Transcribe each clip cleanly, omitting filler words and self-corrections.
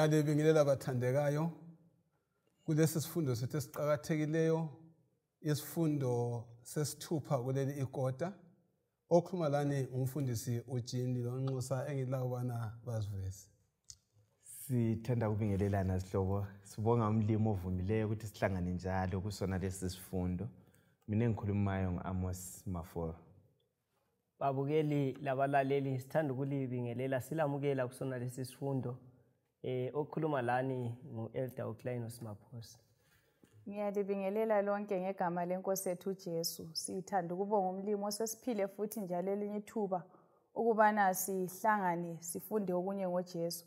Ngiyalibingelela abathandekayo kulesi sifundo sethu esiqhakathekileyo isifundo sesithupha kuleli ikota okhuluma lani umfundisi uJini lonxusa engilawubana bazivezi. Sithanda ukubingelelana sihlobo sibonga umlimo ovumileyo ukuthi sihlangane njalo kusona lesi sifundo. Mina engikhulumayo ngAmos Maforo. Babukeli labalaleli sithanda ukulibingelela silamukela kusona lesi sifundo okhuluma lani nguElder uKlein Simaphosa. Ngiyalibingelela lonke ngegama lenkosi yethu uJesu. Sithanda ukubonga umlimo osesiphile futhi njalo elinye ithuba ukubana sihlangane sifunde okunye ngoJesu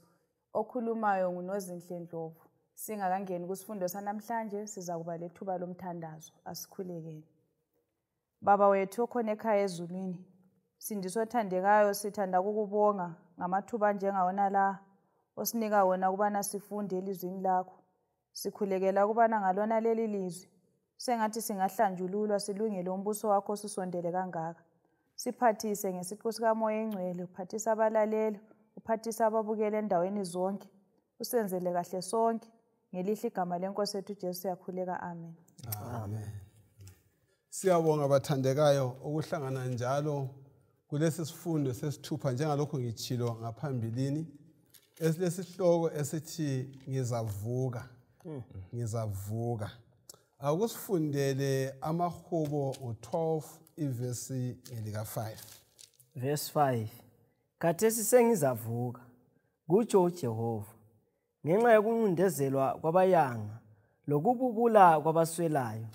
okhulumayo nguNozinhle Ndlovu. Singakangeni kusifundo sanamhlanje siza kuba lethuba lomthandazo. Asikhulekeni. Baba wethu okhona ekhaya ezulwini, sindiso othandekayo sithanda ukukubonga ngamathuba njengawona la osinika wona ukubana sifunde elizwini lakho. Sikhulekela ukubana ngalona leli lizwi sengathi singahlanjululwa silungele umbuso wakho sisondele kangaka. Siphathise ngesiqu sikamoya engcwele, uphathise abalaleli, uphathise ababukele endaweni zonke. Usenzele kahle sonke ngelihle igama lenkosi yethu uJesu siyakhuleka. Amen. Amen. Siyabonga abathandekayo ukuhlangana njalo kulesi sifundo sesithupha njengalokho ngichilo ngaphambilini. Esilesihloko esithi ngizavuka. Ngizavuka. Akusifundele amahubo u12 ivesi elika 5. Verse 5. Khathesi sengizavuka kutsho uJehova ngenxa yokuncindezelwa kwabayanga lokububula kwabaswelayo.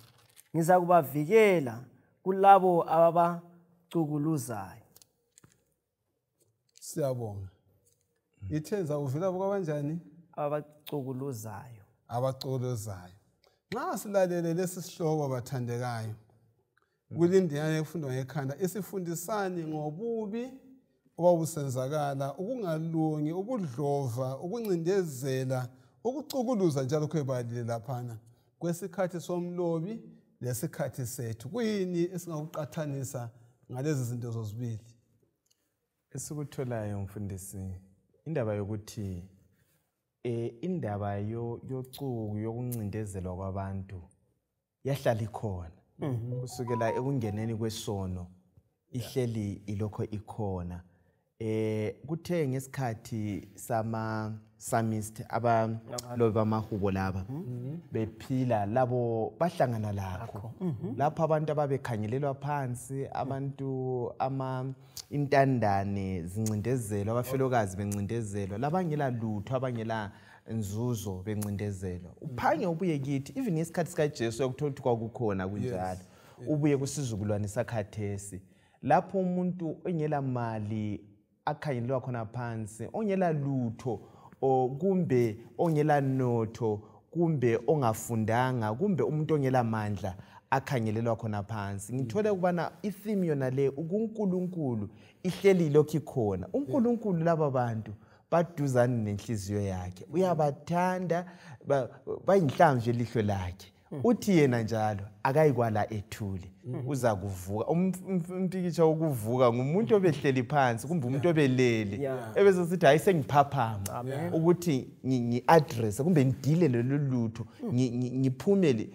Ngiza kubavikela kulabo ababacukuluzayo. Siyabonga. Ithenza uvela kwabanjani? Abacukuluzayo. Abacukuluzayo. Nxa silalele lesi sihloko abathandekayo kulindiyane ekufundwa ngekhanda isifundisani ngobubi obusenzakala, ukungalungi, ubudlova, ukuncindezela, ukucukuluza njalo kwebalile laphana kwesikhathi somlobi lesikhathi sethu. Kuyini esingakuqathanisa ngalezi zinto zozibili? Esikutholayo mfundisi indaba yokuthi indaba yocuku yokuncindezelwa kwabantu yahlala ikhona kusukela ekungeneni kwesono ihleli ilokho ikhona. Kuthe ngesikhathi samist abalobi bamahubo laba bephila labo bahlangana lakho lapho abantu ababekhangelelwa phansi, abantu intandane zincindezelwa, abafelokazi bencindezelwa, labangela lutho abangela nzuzo bencindezelwa. Uphange ubuye kithi even ngesikhathi sikaJesu yakuthola ukuthi kwakukhona kunjalo. Ubuye kusizukulwane sakhathesi lapho umuntu ongela mali akhangelelwa khona phansi, ongela lutho kumbe ongela notho kumbe ongafundanga kumbe umuntu ongela mandla akhangelelwa khona phansi. Ngithole ukubana itheme yona le uNkulunkulu ihleli lokho ikhona. uNkulunkulu laba bantu baduzane nenhliziyo yakhe, uyabathanda, bayinhlamvu elihlo lakhe. Uthi yena njalo akayikwala ethule uza kuvuka. Umpikitsha wokuvuka ngumuntu obehleli phansi kumbe umuntu obelele ebese sithi hayi sengiphaphama ukuthi ngi-address kumbe ngidile lelo lutho, ngiphume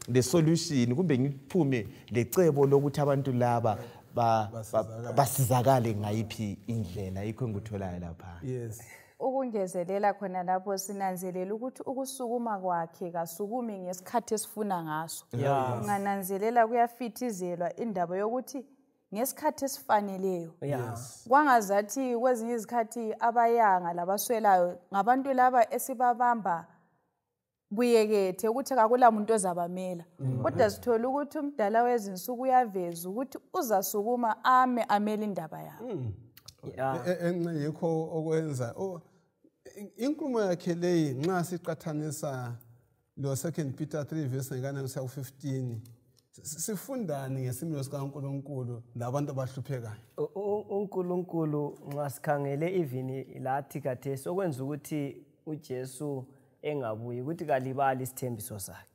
le solution kumbe ngiphume lecebo lokuthi abantu laba basizakale ngayiphi indlela. Yikho ngikutholayo lapha. Yes. Ukungezelela khona lapho sinanzelela ukuthi ukusukuma kwakhe kasukumi ngesikhathi esifuna ngaso. Ungananzelela kuyafithizelwa indaba yokuthi ngesikhathi esifaneleyo. Kwangazathi kwezinye izikhathi abayanga labaswelayo ngabantu laba esibabamba buyekethe ukuthi akula muntu ozabamela. Kodwa sithola ukuthi umdala wezinsuku uyaveza ukuthi uzasukuma amele indaba yabo. Yikho okwenza inkulumo yakhe leyi nxa siqathanisa lo 2 Peter 3 verse 9-15 sifundani ngesimilo sikaNkulunkulu labantu abahluphekayo. uNkulunkulu nxa sikhangele even lathi khathesi okwenza ukuthi uJesu engabuyi ukuthi kalibali isithembiso sakhe.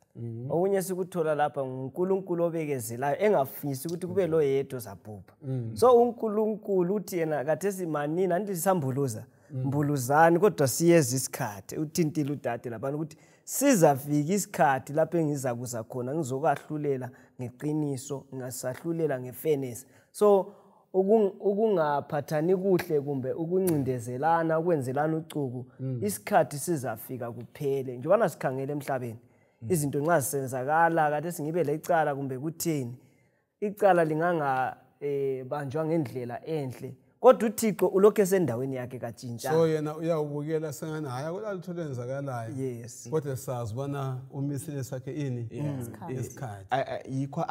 Okunye sikuthola lapha uNkulunkulu obekezelayo engafisi ukuthi kube lo yedwa zabhubha. So uNkulunkulu uthi yena khathesi manini andithi sambuluza mbuluzani kodwa siyeza isikhathi uthintile udade labantu ukuthi sizafika isikhathi lapho engizakuza khona ngizokahlulela ngeqiniso ngasahlulela ngefairness. So ukungaphathani kuhle kumbe ukuncindezelana ukwenzelana ucuku isikhathi sizafika kuphele njengoba sikhangele emhlabeni izinto nxa zisenzakala kade singibe lecala kumbe kutheni icala linganga banjwa ngendlela enhle kodwa uThixo ulokho esendaweni yakhe katshintsha. So yena uyawubukela sengani haya kulalutho lenzakalayo. Yes. Kodwa sazi bona umisile sakhe ini isikhathi. Yikho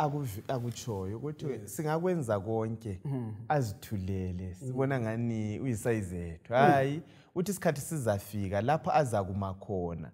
akutshoyo ukuthi singakwenza konke azithulele sibona ngani uyisayizethu hayi uthi isikhathi sizafika lapha azakuma khona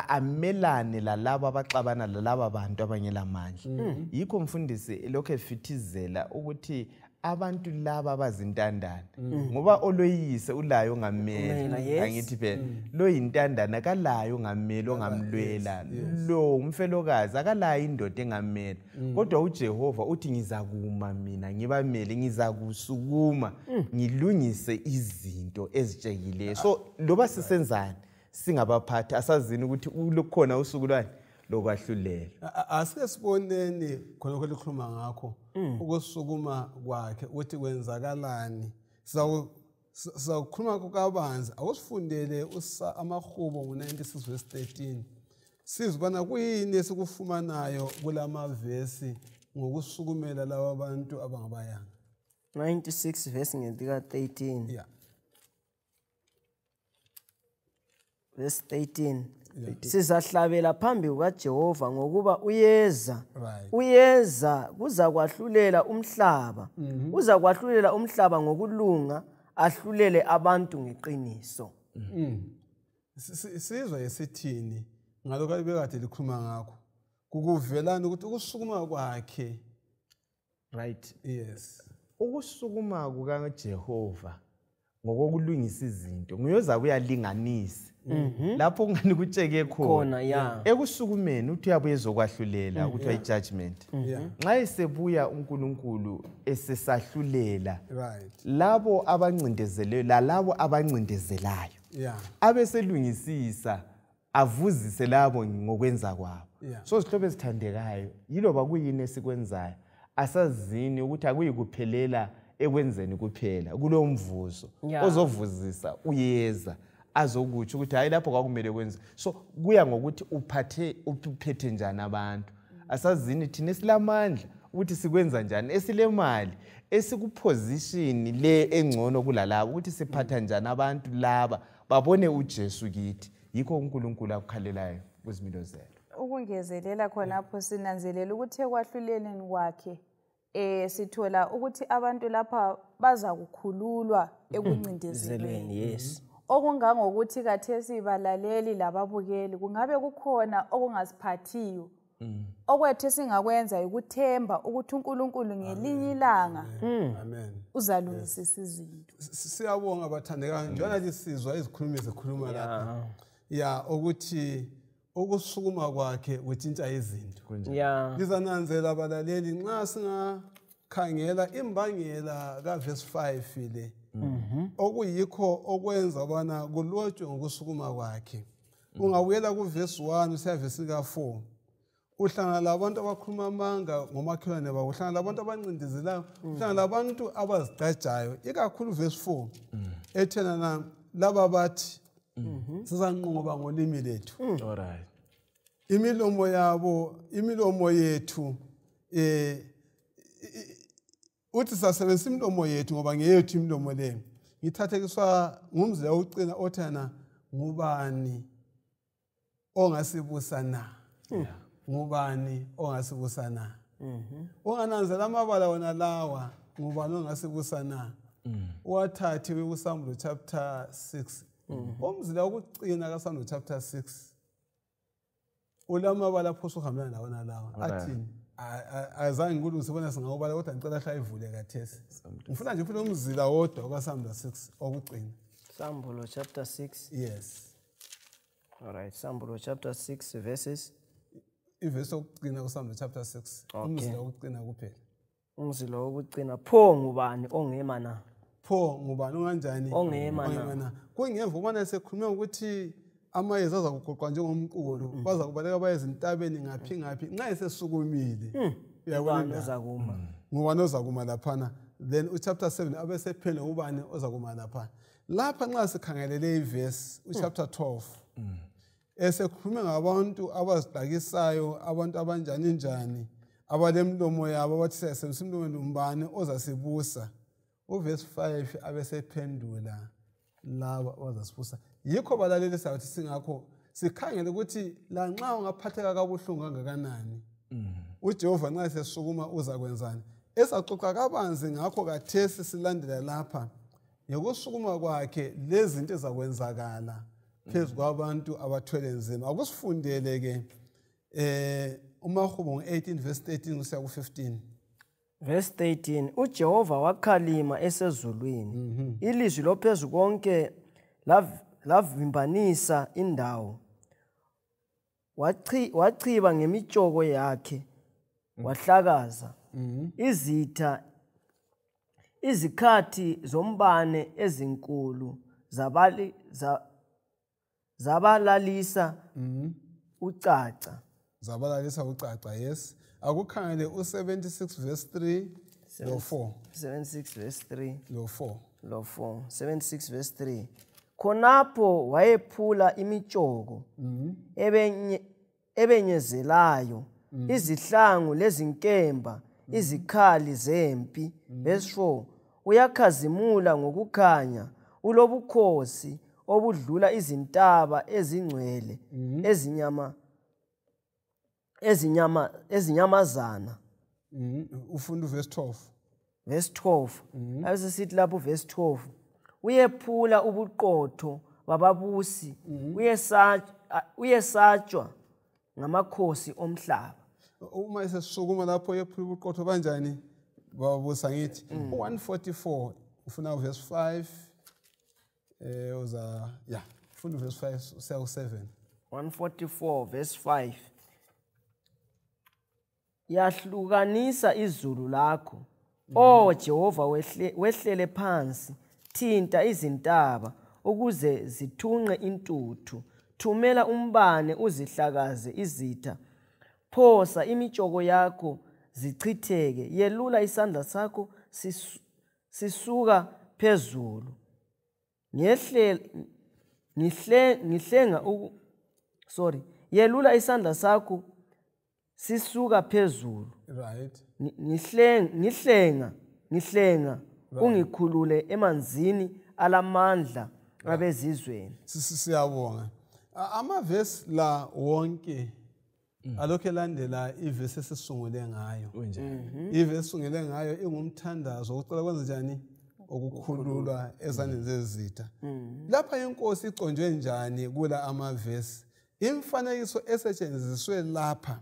amelane lalabo abaxabana lalabo abantu abangelamandla. Yikho mfundisi lokho efithizela ukuthi abantu laba abazintandana ngoba oloyise ulayo ngamela angithi phela lo yintandana kalayo ngamela ongamlwela lo umfelokazi akalayo indoda engamela kodwa uJehova uthi ngizakuma mina ngibamele ngizakusukuma ngilungise izinto ezitshekileyo. So loba sisenzani singabaphathi asazini ukuthi ulokhona usuku lwani lokwahlulela. Asike siboneni khona ukukhuluma ngakho ukusukuma kwakhe uthi kwenzakalani. Sawukhuluma kukabanzi awusifundele amahubo ngo96 verse 13. Sizibona kuyini esikufumanayo kulama verse ngokusukumela laba bantu abangabayanga. 96 verse ngedika 13. Yeah. Verse 13. Sizahlabela phambi kukaJehova ngokuba uyeza. Uyeza kuza kwahlulela umhlaba. Uza kwahlulela umhlaba ngokulunga ahlulele abantu ngeqiniso. Sizwe esithini ngalokho abekade likhuluma ngakho. Kukuvelana ukuthi ukusukuma kwakhe. Right. Yes. Ukusukuma kukaJehova ngokulungisa izinto nguyoza kuyalinganisa. Lapho ungani kutsheke khona ekusukumeni uthi uyabuye ezokwahlulela ukuthi ayijudgment nxa esebuya uNkulunkulu esesahlulela labo abancindezeleyo lalabo abancindezelayo abeselungisisa avuzise labo ngokwenza kwabo. So sihlobo esithandekayo yiloba kuyini esikwenzayo asazini ukuthi akuyikuphelela ekwenzeni kuphela kulo mvuzo ozovuzisa uyeza azokuthi ukuthi hayi lapho kwakumele kwenze. So kuya ngokuthi uphethe njani abantu asazini thina esilamandla ukuthi sikwenza njani esilemali esikuposition le engcono kulalabo ukuthi siphatha njani abantu laba babone uJesu kithi. Yikho uNkulunkulu akukhalelayo kuzimilo zethu. Ukungezelela khonapho sinanzelela ukuthi ekwahluleleni kwakhe sithola ukuthi abantu lapha baza kukhululwa ekuncindezelweni. Yes. Okungangokuthi kathesi balaleli lababukeli kungabe kukhona okungasiphathiyo okwethu singakwenza ukuthemba ukuthi uNkulunkulu ngelinye ilanga uzalungisisa izinto. Siyabonga abathandekayo njengoba lisizwa izikhulumi ezikhuluma lapha ukuthi ukusukuma kwakhe kutshintsha izinto. Lizananzela abalaleli nxa singakhangela imbangela kaverse 5 le okuyikho okwenza bana kulotshwe ngokusukuma kwakhe. Ungabuyela kuverse 1 usiya verse ka4 uhlangana labantu abakhuluma amanga ngomakhelwane babo, uhlangana labantu abancindezelayo, uhlangana labantu abazigcajayo. Ikakhulu verse 4 ethena laba bathi sizanqoba ngolimi lethu. Alright. Imilomo yethu uthi sasebenzisa imilomo yethu ngoba ngeyethu imilomo le. Ngithathekiswa ngumzila ucina othana ngubani ongasibusa na. Ngubani ongasibusa na. Ungananzela amabala wona lawa ngubani ongasibusa na. Wathathi kuSambulo chapter 6. Umzila wokucina kaSambulo chapter 6 ulamabala phoso uhambana nawona lawa athini azange ngikuluze bona singawubala kodwa ngicela hlayivule kathesi. Ngifuna nje ufuna umzila wodwa kaSambulo 6 okucina. Sambulo chapter 6. Yes. All right, Sambulo chapter 6 verses. Iverse okucina kuSambulo chapter 6. Umzila wokucina kuphela. Umzila wokucina pho ngubani ongema na. pho ngubani unganjani Ongemana. kungemva ubana sekhuluma ukuthi amayezi aza kugoqwa njengomqulu baza kubaleka baye ezintabeni ngaphi nxa esesukumile Ubani ozakuma. ngubani ozakuma laphana then uchapter 7 abesephendula ubani ozakuma laphana lapha nxa sikhangelele ivesi uchapter 12 esekhuluma ngabantu abazidakisayo abantu abanjani njani abalemlomo yabo abathi siyasebenzisa umlomeni umbani ozasibusa uvesi 5 abesephendula laba abazasibusa yikho balaleli sathi singakho sikhangele ukuthi lanxa ungaphatheka kabuhlungu kangakanani uJehova nxa sesukuma uza kwenzani esaxoxa kabanzi ngakho kathesi silandela lapha ngokusukuma kwakhe lezinto ezakwenzakala phezu kwabantu abathwele nzima akusifundele ke uMahubo 18 verse 13 kusiya ku15 Verse 13 uJehova wakhalima esezulwini ilizwi lophezu konke lavimbanisa indawo wachiba ngemitshoko yakhe wahlakaza izikhathi zombane ezinkulu zabalalisa ucaca yes akukhangele u76 verse 3 lo 4 76 verse 3 lo 4 lo 4 76 verse 3 khonapho wayephula imitshoko ebenyezelayo izihlangu lezinkemba izikhali zempi verse 4 uyakhazimula ngokukhanya ulobukhosi obudlula izintaba ezingcwele ezinyamazana ufunda verse 12 verse 12 abesesithi lapho verse 12 uyephula ubuqotho bababusi uyesatshwa ngamakhosi omhlaba uma esesukuma lapho yephula ubuqotho banjani babusa ngithi 144 ufuna verse 5 funda verse 5 usiya ku7 144 verse 5 yahlukanisa izulu lakho o Jehova wehlele phansi thinta izintaba ukuze zithunqe intuthu thumela umbane uzihlakaze izitha phosa imitshoko yakho zichitheke yelula isandla sakho sisuka phezulu yelula isandla sakho sisuka phezulu right ngihlenga ungikhulule emanzini alamandla abezizweni siyabonga amavesi la wonke alokho elandela ivesi esisungule ngayo ivesi esungule ngayo ingumthandazo ukucela kwenza njani ukukhululwa ezandleni zezitha lapha inkosi iconjwe njani kula amavesi imfanekiso esetshenziswe lapha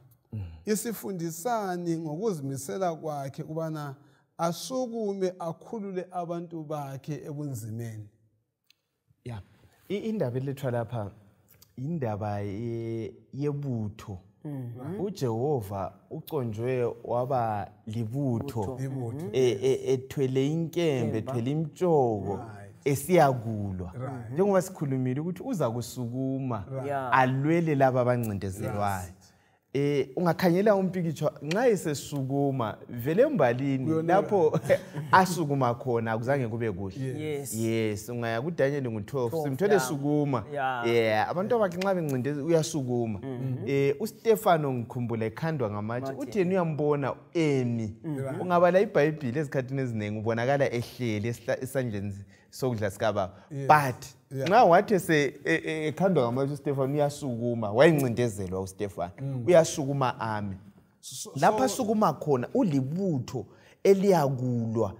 isifundisani ngokuzimisela kwakhe kubana asukume akhulule abantu bakhe ebunzimeni indaba elethwa lapha indaba yebutho uJehova uconjwe waba libutho ethwele inkembe ethwele imtshoko esiyakulwa njengoba sikhulumile ukuthi uza kusukuma alwele laba abancindezelwayo ungakhanyela umpikitsho nxa esesukuma vele embalini lapho asukuma khona akuzange kube kuhle yes ungaya kuDaniel ngo12 simthole sukuma abantu abakhe nxa bencindeze uyasukuma uStefano ngikhumbula ekhandwa ngamatshe uthi yena uyambona emi ungabala iBhayibheli ezikhathini eziningi ubonakala ehlele esandleni sokudla sikaba but nxa wathi ekhandwa ngamatshe uStefano uyasukuma wayincindezelwa uStefano uyasukuma ame lapha sukuma khona ulibutho eliyakulwa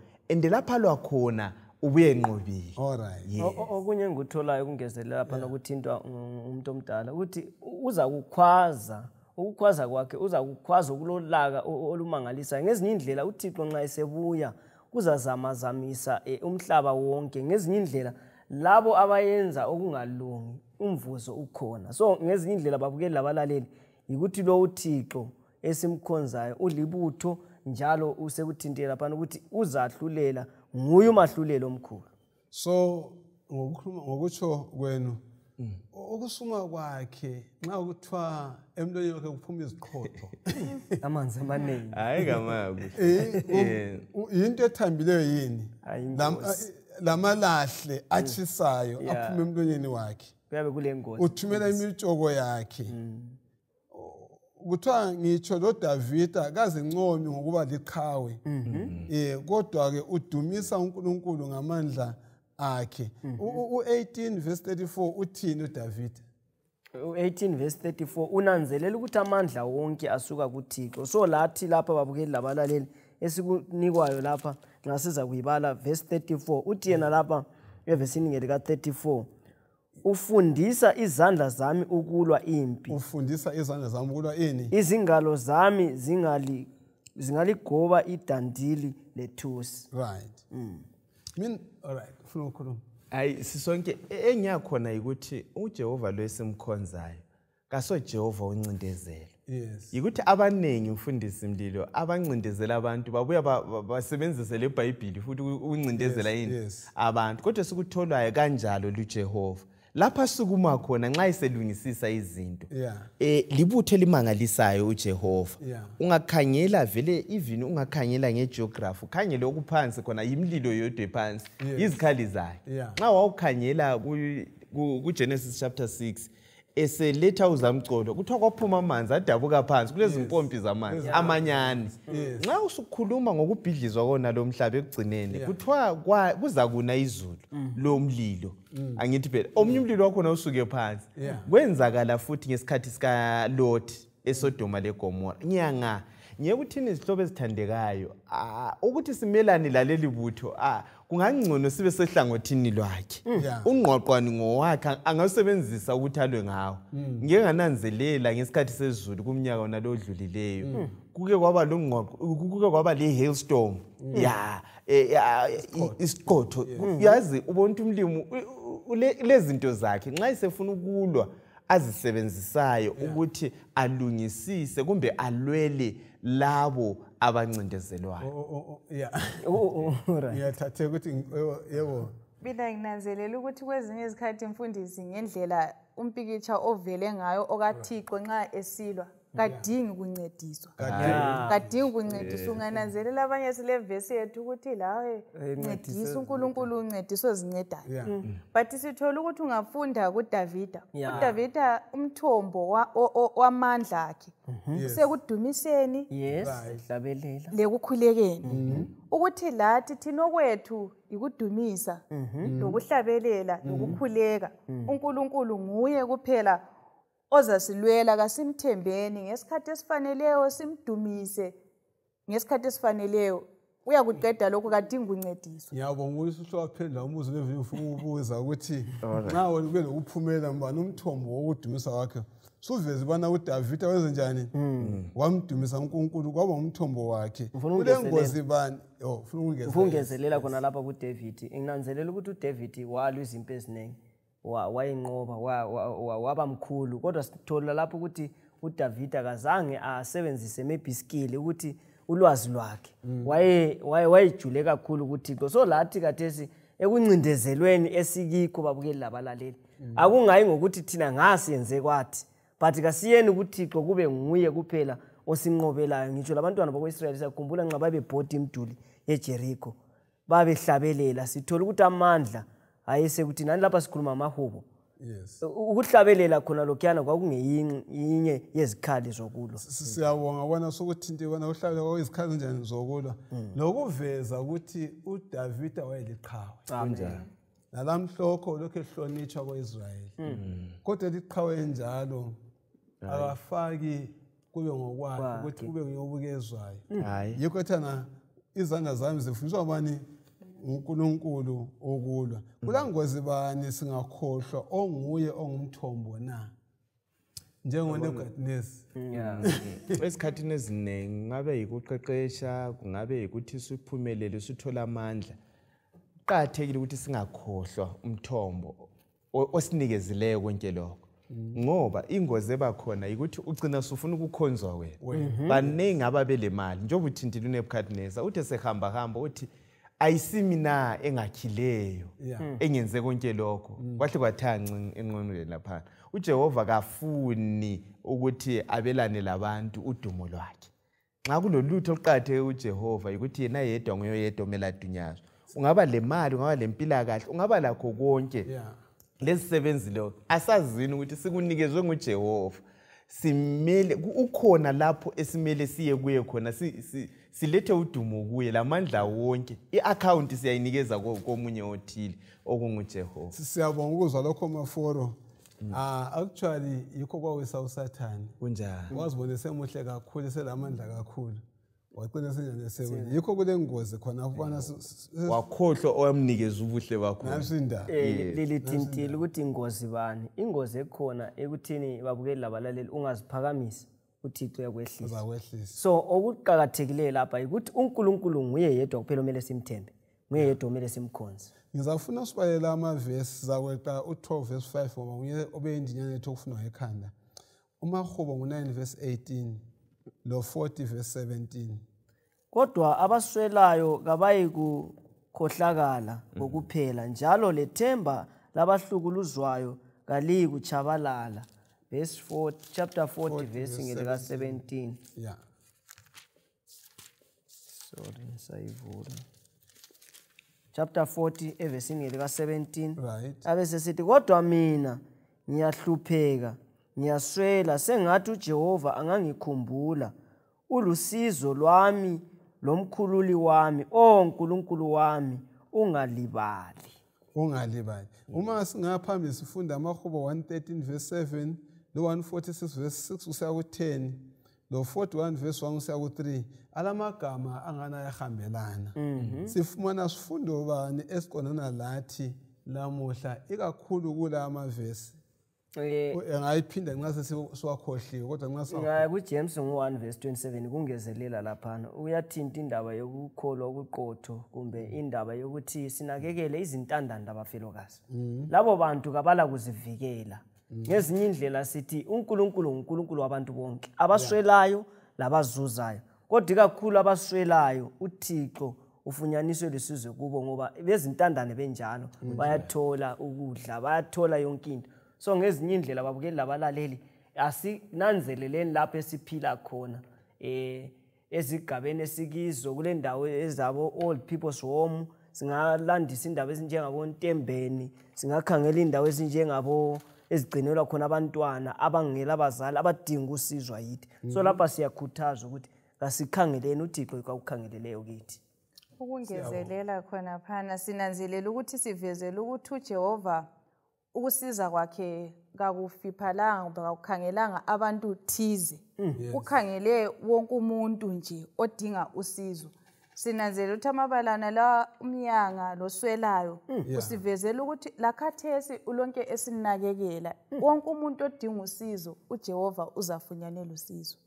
lapha lwakhona ubuye enqobile alright okunye engikutholayo kungezelela lapha nokuthintwa umuntu omdala ukuthi uza ukukhwaza kwakhe uza ukukhwaza kulolaka olumangalisa ngezinye indlela uThixo nxa esebuya kuzazamazamisa umhlaba wonke ngezinye indlela labo abayenza okungalungi umvuzo ukhona so ngezinye indlela babukeli labalaleli ukuthi lo uThixo esimkhonzayo ulibutho njalo usekuthintela lapha ukuthi uzahlulela nguye umahluleli omkhulu. So ngokutsho kwenu ukusuma kwakhe nxa kuthiwa emlonyeni wakhe kuphuma iziqhotho Amanzi amaningi. Hayi kamaku. Into ethambileyo yini Ayingozi. lamalahle atshisayo aphuma emlonyeni wakhe Kuyabe kule ngozi. uthumela imitshoko yakhe kuthiwa ngitsho lo Davida kazincomi ngokuba liqhawe kodwa ke udumisa uNkulunkulu ngamandla akhe. U18 verse 34 uthini uDavida? U18 verse 34 unanzelela ukuthi amandla wonke asuka kuThixo. So lathi lapha babukeli labalaleli esikunikwayo lapha ngasiza kuyibala verse 34 uthi yena lapha evesini ngelika 34 ufundisa izandla zami ukulwa impi. Ufundisa izandla zami ukulwa ini? Izingalo zami zingaligoba idandili lethusi. Right. All right. Ufuna ukukhuluma? Hayi sisonke engiyakhona ukuthi uJehova lo esimkhonzayo kaso Jehova uncindezelo. Yes. Yikuthi abanengi umfundisi Mlilo abancindezela abantu babuya basebenzise leBhayibheli futhi uncindezela yini abantu kodwa sikutholwayo kanjalo luJehova. Lapha sukuma khona nxa iselungisisa izinto. Libutho elimangalisayo uJehova. Ungakhangela vele even ungakhangela ngegeography ukhangele okuphansi khona imlilo yodwa ephansi izikhali zakhe. Nxa wawukhangela kuGenesis chapter 6 eseletha uzamcolo kuthiwa kwaphuma amanzi adabuka phansi kulezi impompi zamanzi amanyane. Nxa usukhuluma ngokubhidlizwa kona lo mhlaba ekugcineni kuthiwa kuza kuna izulu lomlilo. Angithi phela omnye umlilo wakhona usuke phansi. Kwenzakala futhi ngesikhathi sika Lot eSodoma leGomora. Ngiyekuthini izihlobo ezithandekayo ukuthi simelane laleli butho kungangcono sibe sehlangothini lwakhe. Ungqoqwani ngowakhe angasebenzisa ukuthi alwe ngawo. Ngeke ngananzelela ngesikhathi sezulu kumnyaka onalo odlulileyo. Kuke kwaba kuke kwaba le hailstorm. Isiqotho. Yazi ubonke umlimo lezi zinto zakhe nxa isefuna ukulwa azisebenzisayo ukuthi alungisise kumbe alwele labo abancindezelwayo. Ngiyathathe ukuthi yebo. Mina nginanzelela ukuthi kwezinye izikhathi mfundisi ngendlela umpikitsha ovele ngayo okaThixo nxa esilwa kadingi ukuncediswa. Kadingi ukuncediswa. Ungananzelela abanye silevesi yethu ukuthi lawe ncedisa uNkulunkulu uncediso zincedayo. But sithola ukuthi ungafunda kuDavida. uDavida umthombo wamandla akhe usekudumiseni ehlabelela lekukhulekeni. Ukuthi lathi thina okwethu ikudumisa lokuhlabelela lokukhuleka. uNkulunkulu nguye kuphela ozasilwela kasimthembeni ngesikhathi esifaneleyo simdumise ngesikhathi esifaneleyo uyakuqeda lokho kadingi uncediswa. Ngiyabonga ukuthi uhlawaphendla umuzi levini ufuna ukubuza ukuthi nxa wena ube nokuphumela mbani umthombo wokudumisa wakhe suveze bana uDavida wenze njani wamdumisa uNkulunkulu kwaba umthombo wakhe kule ngozi bani ufuna ukungezelela khona lapha kuDavid. Nginanzelela ukuthi uDavid walwa izimpi eziningi wayinqoba waba mkhulu kodwa sithola lapho ukuthi uDavida kazange asebenzise mebhiskili ukuthi ulwazi lwakhe wayejule kakhulu kuThixo. So lathi kathesi ekuncindezelweni esikikho babukeli labalaleli akungayi ngokuthi thina ngasiyenze kwathi but kasiyeni kuThixo kube nguye kuphela osinqobelayo. Ngitsho labantwana bakwaIsrael sakhumbula nxa babebhodi imduli eJericho babehlabelela sithola ukuthi amandla ayese ukuthi nani lapha sikhuluma amahubo. Ukuhlabelela khona lokhuyana kwakungeyinye yezikhali zokulwa. Siyabonga bona sokuthinti bona uhlabelela kwezikhali njani zokulwa lokuveza ukuthi uDavida wayeliqhawe kanjani nalamhlokho lokho ehlonitshwa kwaIsrael. Kodwa liqhawe njalo akafaki kube ngokwakhe ukuthi kube ngobukezwayo. Yikho thana izandla zami zifundiswa bani uNkulunkulu okulwa. Kulangozi bani singakhohlwa onguye ongumthombo na njengoNebukadnezar. Esikhathini eziningi ngabe yikuqeqesha kungabe ukuthi siphumelele sithola amandla. Kuqakathekile ukuthi singakhohlwa umthombo osinikezileyo konke lokho. Ngoba ingozi ebakhona ukuthi ugcina usufuna ukukhonzwa wena. Baningi ababelemali njengoba uthintile uNebukadnezar uthi sehamba uthi ayisimina engakhileyo engenze konke lokho kwahle kwathanca enqonweni lapha uJehova kafuni ukuthi abelane labantu udumo lwakhe nxa kulolutho oqhathe uJehova ukuthi yena yedwa ngoyedwa omela dunyazwe ungaba lemali ungaba lempilakahle ungaba lakho konke lesisebenzi lo asazini ukuthi sikunikezwe nguJehova simele ukhona lapho esimele siye kuye khona silethe udumo kuye lamandla wonke iaccount siyayinikeza komunye othile okunguJehova siyabonga ukuzwa lokho maforo actually yikho kwawisa uSathane kunjani wazibona semuhle kakhulu selamandla kakhulu waqina senjani sewenza yikho kule ngozi khona ukubana wakhohlwa owamnikeza ubuhle bakho nasinda lilithintile ukuthi ingozi bani ingozi ekhona ekuthini babukeli labalaleli ungaziphakamisa uThixo yakwehlisa so okuqhakathekileyo lapha ukuthi uNkulunkulu nguye yedwa kuphela omele simthembe nguye yedwa omele simkhonze ngizafuna sibalela amavesi zakweqa u12 verse 5 ngoba nguye obeyindinyana ethu okufunwa ekhanda uMahubo ngu9 verse 18 lo 40 verse 17 kodwa abaswelayo kabayi kukhohlakala ngokuphela njalo lethemba labahlukuluzwayo kaliyi kuchabalala verse 4 chapter 40 verse ngelika 17 yeah sorry sayivula chapter 40 verse ngelika 17 right abese sithi kodwa mina ngiyahlupheka ngiyaswela sengathi uJehova angangikhumbula ulusizo lwami lomkhululi wami oNkulunkulu wami ungalibali uma singaphambili sifunda amaHubo 113 verse 7 lo 146 verse 6 kusiya ku10 lo 41 verse 1 kusiya ku3 alamagama angana yahambelana sifumana sifundo bani esiqondana lathi lamuhla ikakhulu kula amavesi ngayiphinda nxa sesiwakhohliwe kodwa nxa kuJames 1 verse 27 kungezelela laphana uyathinta indaba yokukholwa okuqotho kumbe indaba yokuthi sinakekele izintandanda abafelokazi labo bantu kabala kuzivikela ngezinye indlela sithi uNkulunkulu nguNkulunkulu wabantu bonke abaswelayo labazuzayo kodwa kakhulu abaswelayo uThixo ufunyaniswe lesizwe kubo ngoba bezintandane benjalo bayathola ukudla bayathola yonke into so ngezinye indlela babukeli labalaleli asinanzeleleni lapho esiphila khona ezigabeni esikizo kule ndawo ezabo old people's home singalandisa indaba ezinjengabo Ntembeni singakhangela indawo ezinjengabo ezigcinelwa khona abantwana abangela abazali abadinga usizwa yithi so lapha siyakhuthaza ukuthi kasikhangeleni uThixo ukukhangeleleyo kithi ukungezelela khona phana sinanzelela ukuthi sivezele ukuthi uJehova ukusiza kwakhe kakufiphalanga ngoba kakukhangelanga abantu thize ukhangele wonke umuntu nje odinga usizo sinanzelela ukuthi amabalana la umnyanga loswelayo usivezela ukuthi lakhathesi ulonke esinakekela wonke umuntu odinga usizo uJehova uzafunyanela usizo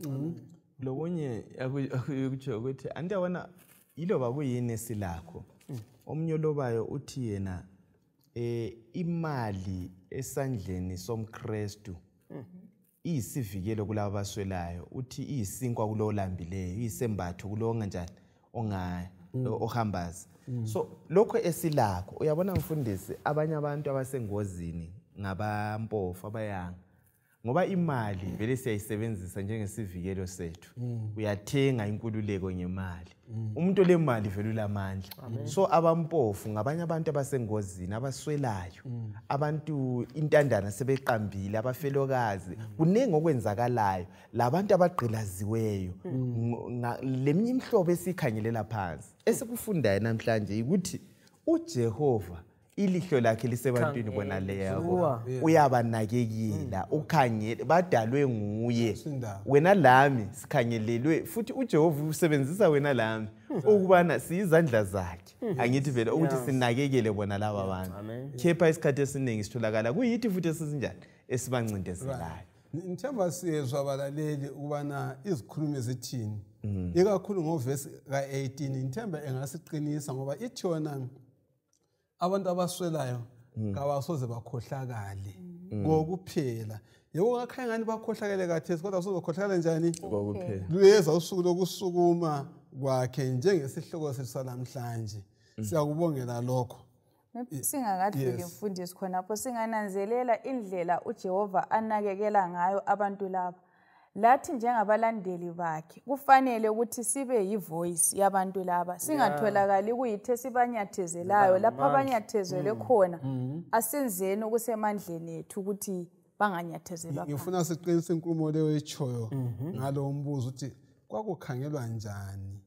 lokunye akukutsho ukuthi andiyabona iloba kuyini esilakho omnye lobayo uthi yena imali esandleni somKristu iyisivikelo kulabo abaswelayo uthi iyisinkwa kulo lambileyo iyisembatho kulo kanjani ohambazi so lokho esilakho uyabona mfundisi abanye abantu abasengozini ngabampofu abayanga ngoba imali vele siyayisebenzisa njengesivikelo sethu uyathenga inkululeko ngemali umuntu lemali vele ulamandla so abampofu ngabanye abantu abasengozini abaswelayo abantu intandana sebeqambile abafelokazi kuningi okwenzakalayo labantu abagqilaziweyo leminye imhlobo esikhangelela phansi esikufundayo namhlanje ukuthi uJehova ilihlo lakhe lisebantwini bona leyo uyabanakekela ukhangele badalwe nguye wena lami sikhangelelwe futhi uJehova usebenzisa wena lami ukubana siyizandla zakhe angithi vele ukuthi sinakekele bona laba abantu khepha isikhathi esiningi sitholakala kuyithi futhi esinjani esibancindezelayo Nithemba siyezwa abalaleli ukubana izikhulumi zithini ikakhulu ngovesi ka18 nithemba engasiqinisa ngoba ithi yona abantu abaswelayo kabasoze bakhohlakale ngokuphela yebo ngakhaya ngani bakhohlakele kathesi kodwa usuzokhohlakala njani ngokuphela luyeza usuku lokusukuma kwakhe njengesihloko sethu namhlanje Siyakubongela lokho. Singakadluli mfundisi khonapho singananzelela indlela uJehova anakekela ngayo abantu laba. Lathi njengabalandeli bakhe kufanele ukuthi sibe yivoice yabantu laba. Singatholakali kuyithe sibanyathezelayo lapha abanyathezele khona. Asenzeni ukusemandleni ethu ukuthi banganyathezelwa. Ngifuna siqinise inkulumo leyo echoyo ngalo mbuzo ukuthi kwakukhangelwa njani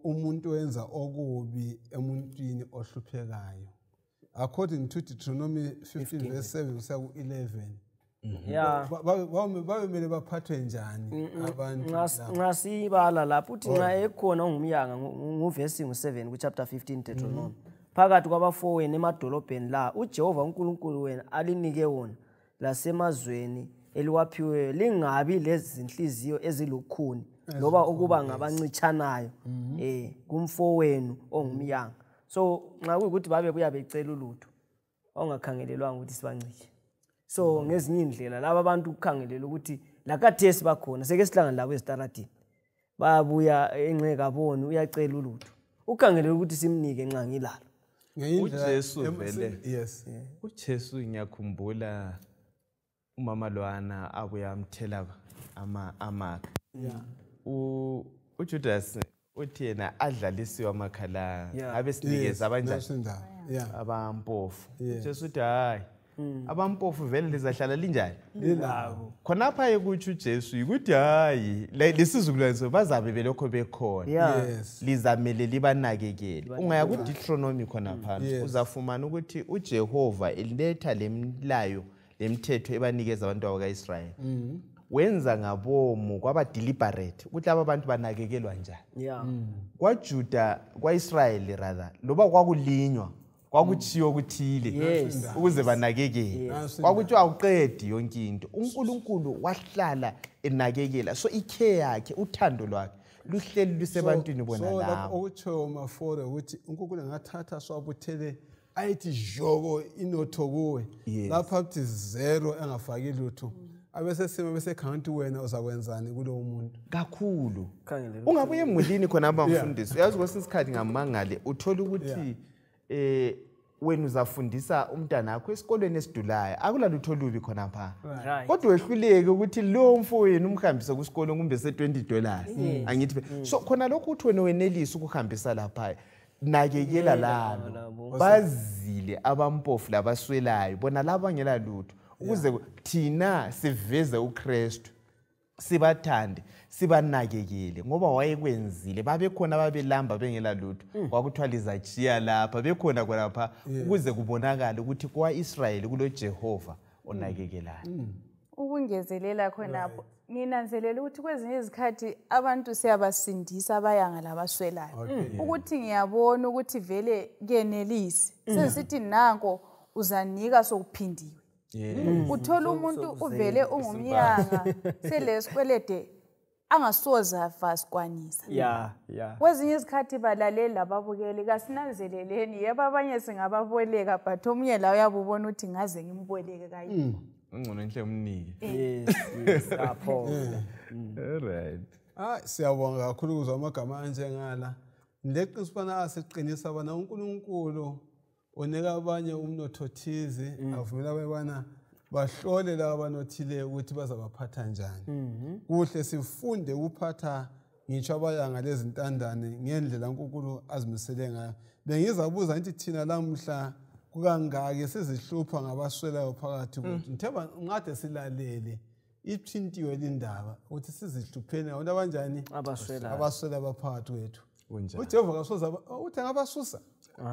umuntu wenza okubi emuntwini ohluphekayo. According to Deuteronomy 15 verse 7 kuya ku-11. Yeah. Babemele baphathwe njani abantu? Nxa sibala lapho uthi nxa ekhona ongumyanga nguvesi 7 ku chapter 15 Deuteronomy. Phakathi kwabafowenu emadolobheni la uJehova uNkulunkulu wena alinike wona lasemazweni eliwaphiweyo lingabi lezinhliziyo ezilukhuni loba ukuba ngabancitshanayo kumfowenu ongumyanga. So nxa kuyikuthi babe buya becela ulutho ongakhangelelwanga ukuthi sibanciche. So ngezinye indlela laba abantu ukukhangelela ukuthi lakathesi bakhona seke sihlangana labo esitaradini bayabuya enxeka boni uyacela ulutho ukukhangelela ukuthi simnike nxa ngilalo. uJesu vele uJesu ngiyakhumbula umama lwana abuya amthela amakha. uJudas uthi yena adlalisiwe amakhala abesinikeza abanjani abampofu. uJesu uthi hayi abampofu vele lizahlala linjani Lilabo. khonapha ekuthi uJesu ukuthi hayi lesizukulwane so bazabe belokho bekhona lizamele libanakekele. ungaya ku Deuteronomy khonapha uzafumana ukuthi uJehova eletha lemlayo lemthetho ebanikeza abantu bakaIsrayeli wenza ngabomu kwaba deliberate ukuthi laba bantu banakekelwa njani. kwaJuda kwaIsrayeli rather loba kwakulinywa kwakuchiyo ukuthile ukuze banakekele kwakuthi awuqedi yonke into. uNkulunkulu wahlala enakekela so icare yakhe uthando lwakhe luhleli lusebantwini bona labo. So labo okutsho mafore ukuthi uNkulunkulu engathatha swabuthele ayithi joko inotho kuwe lapha uthi zero engafaki lutho abese sima bese count wena uzakwenzani kulowo muntu kakhulu. ungabuye emulini khona abamfundisi uyazi kwesikhathi ngamangale uthola ukuthi wena uzafundisa umntana wakho esikolweni esidulayo akulalutho lubi khona pha kodwa wehluleke ukuthi lo mfowenu umhambise kusikolo kumbe se$20 angithi so khona lokho uthi wena wenelisa ukuhambisa lapha nakekela labo bazile abampofu labaswelayo bona laba ngela lutho ukuze thina siveze uKristu sibathande sibanakekele ngoba wayekwenzile babekhona babelamba bengela lutho kwakuthwala izachiya lapha bekhona lapha ukuze kubonakala ukuthi kwaIsrayeli kulo Jehova onakekelayo. Ukungezelela khonapho nginanzelela ukuthi kwezinye izikhathi abantu siyabasindisa abayanga labaswelayo ukuthi ngiyabona ukuthi vele kenelisi sesithi nanko uzanika sokuphindiwe. Uthola umuntu uvele ungumyanga selesikwelede angasoza fasikwanisa. Kwezinye izikhathi balalela lababukeli kasinanzeleleni yebo abanye singababoleka but omunye la uyabubona ukuthi ngaze ngimboleke kayi. Ngcono inhle umnike. Yes lapho. Alright. Siyabonga kakhulu kuzwa amagama anjengala. Ngileqiniso bana asiqinisa abana uNkulunkulu onika abanye umnotho thize avumela abana bahlole laba banothile ukuthi bazabaphatha njani. Kuhle sifunde ukuphatha ngitsho abayanga lezintandane ngendlela uNkulunkulu azimisele ngayo. Bengizabuza ngithi thina lamhla kukangaki sizihlupha ngabaswelayo phakathi kwethu. Ngithemba ngade silalele iphintiwe lindaba ukuthi sizihluphene abantu abanjani abaswela baphakathi kwethu. uJehova kasoza uthi ngabasusa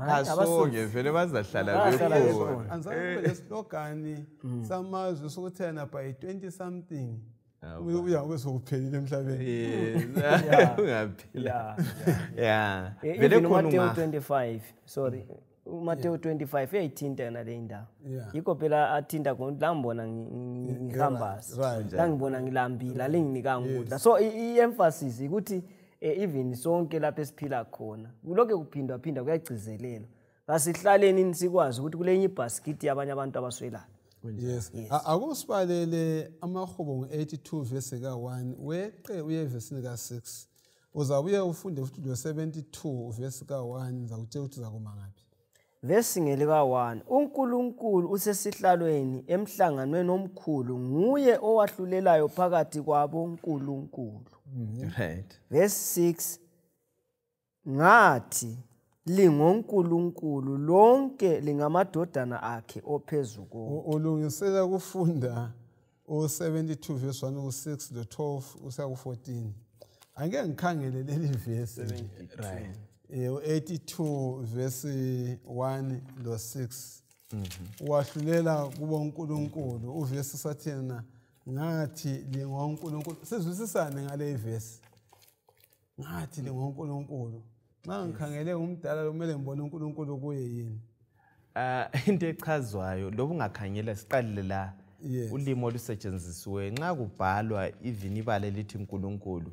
Asoke vele bazahlala bekhona. Anzange leslogan samazwe sokuthena by 20 something. Uya kwesokuphelile emhlabeni. Ungaphila. Yeah. Vele khona Matthew 25. Sorry. Matthew 25 eyithinta na le indawo. Yikho phela athinta la ngibona ngihambasi. La ngibona ngilambila lenginika ngudla. So i-emphasis ukuthi even sonke lapha esiphila khona kulokho kuphindwa phinda kuyagcizelelwa asihlaleni sikwazi ukuthi kulenye ibasket yabanye abantu abaswelayo. Yes. Akusibalele amahubo ngo82 verse ka1 weqe uye verse ka6 uzabuye ufunde futhi lo 72 verse ka1 ngizakutshela ukuthi uzakuma ngaphi. Verse ngelika 1 uNkulunkulu usesihlalweni emhlanganweni omkhulu nguye owahlulelayo phakathi kwabo uNkulunkulu. Right. Verse 6 ngathi lingoNkulunkulu lonke lingamadodana akhe ophezulu. Ulungisela kufunda u72 verse 1 u6 lo 12 usiya ku14. Angeke ngikhangele leli verse. Right. 82 verse 1 lo 6 wahlulela kubo uNkulunkulu uverse sathena ngathi lingoNkulunkulu sizwisisane ngale verse ngathi lingoNkulunkulu nxa ngikhangele umdala kumele ngibone uNkulunkulu kuye yini into echazwayo lobu ungakhangela siqalile la ulimo olusetshenzisiwe nxa kubhalwa even ibala elithi uNkulunkulu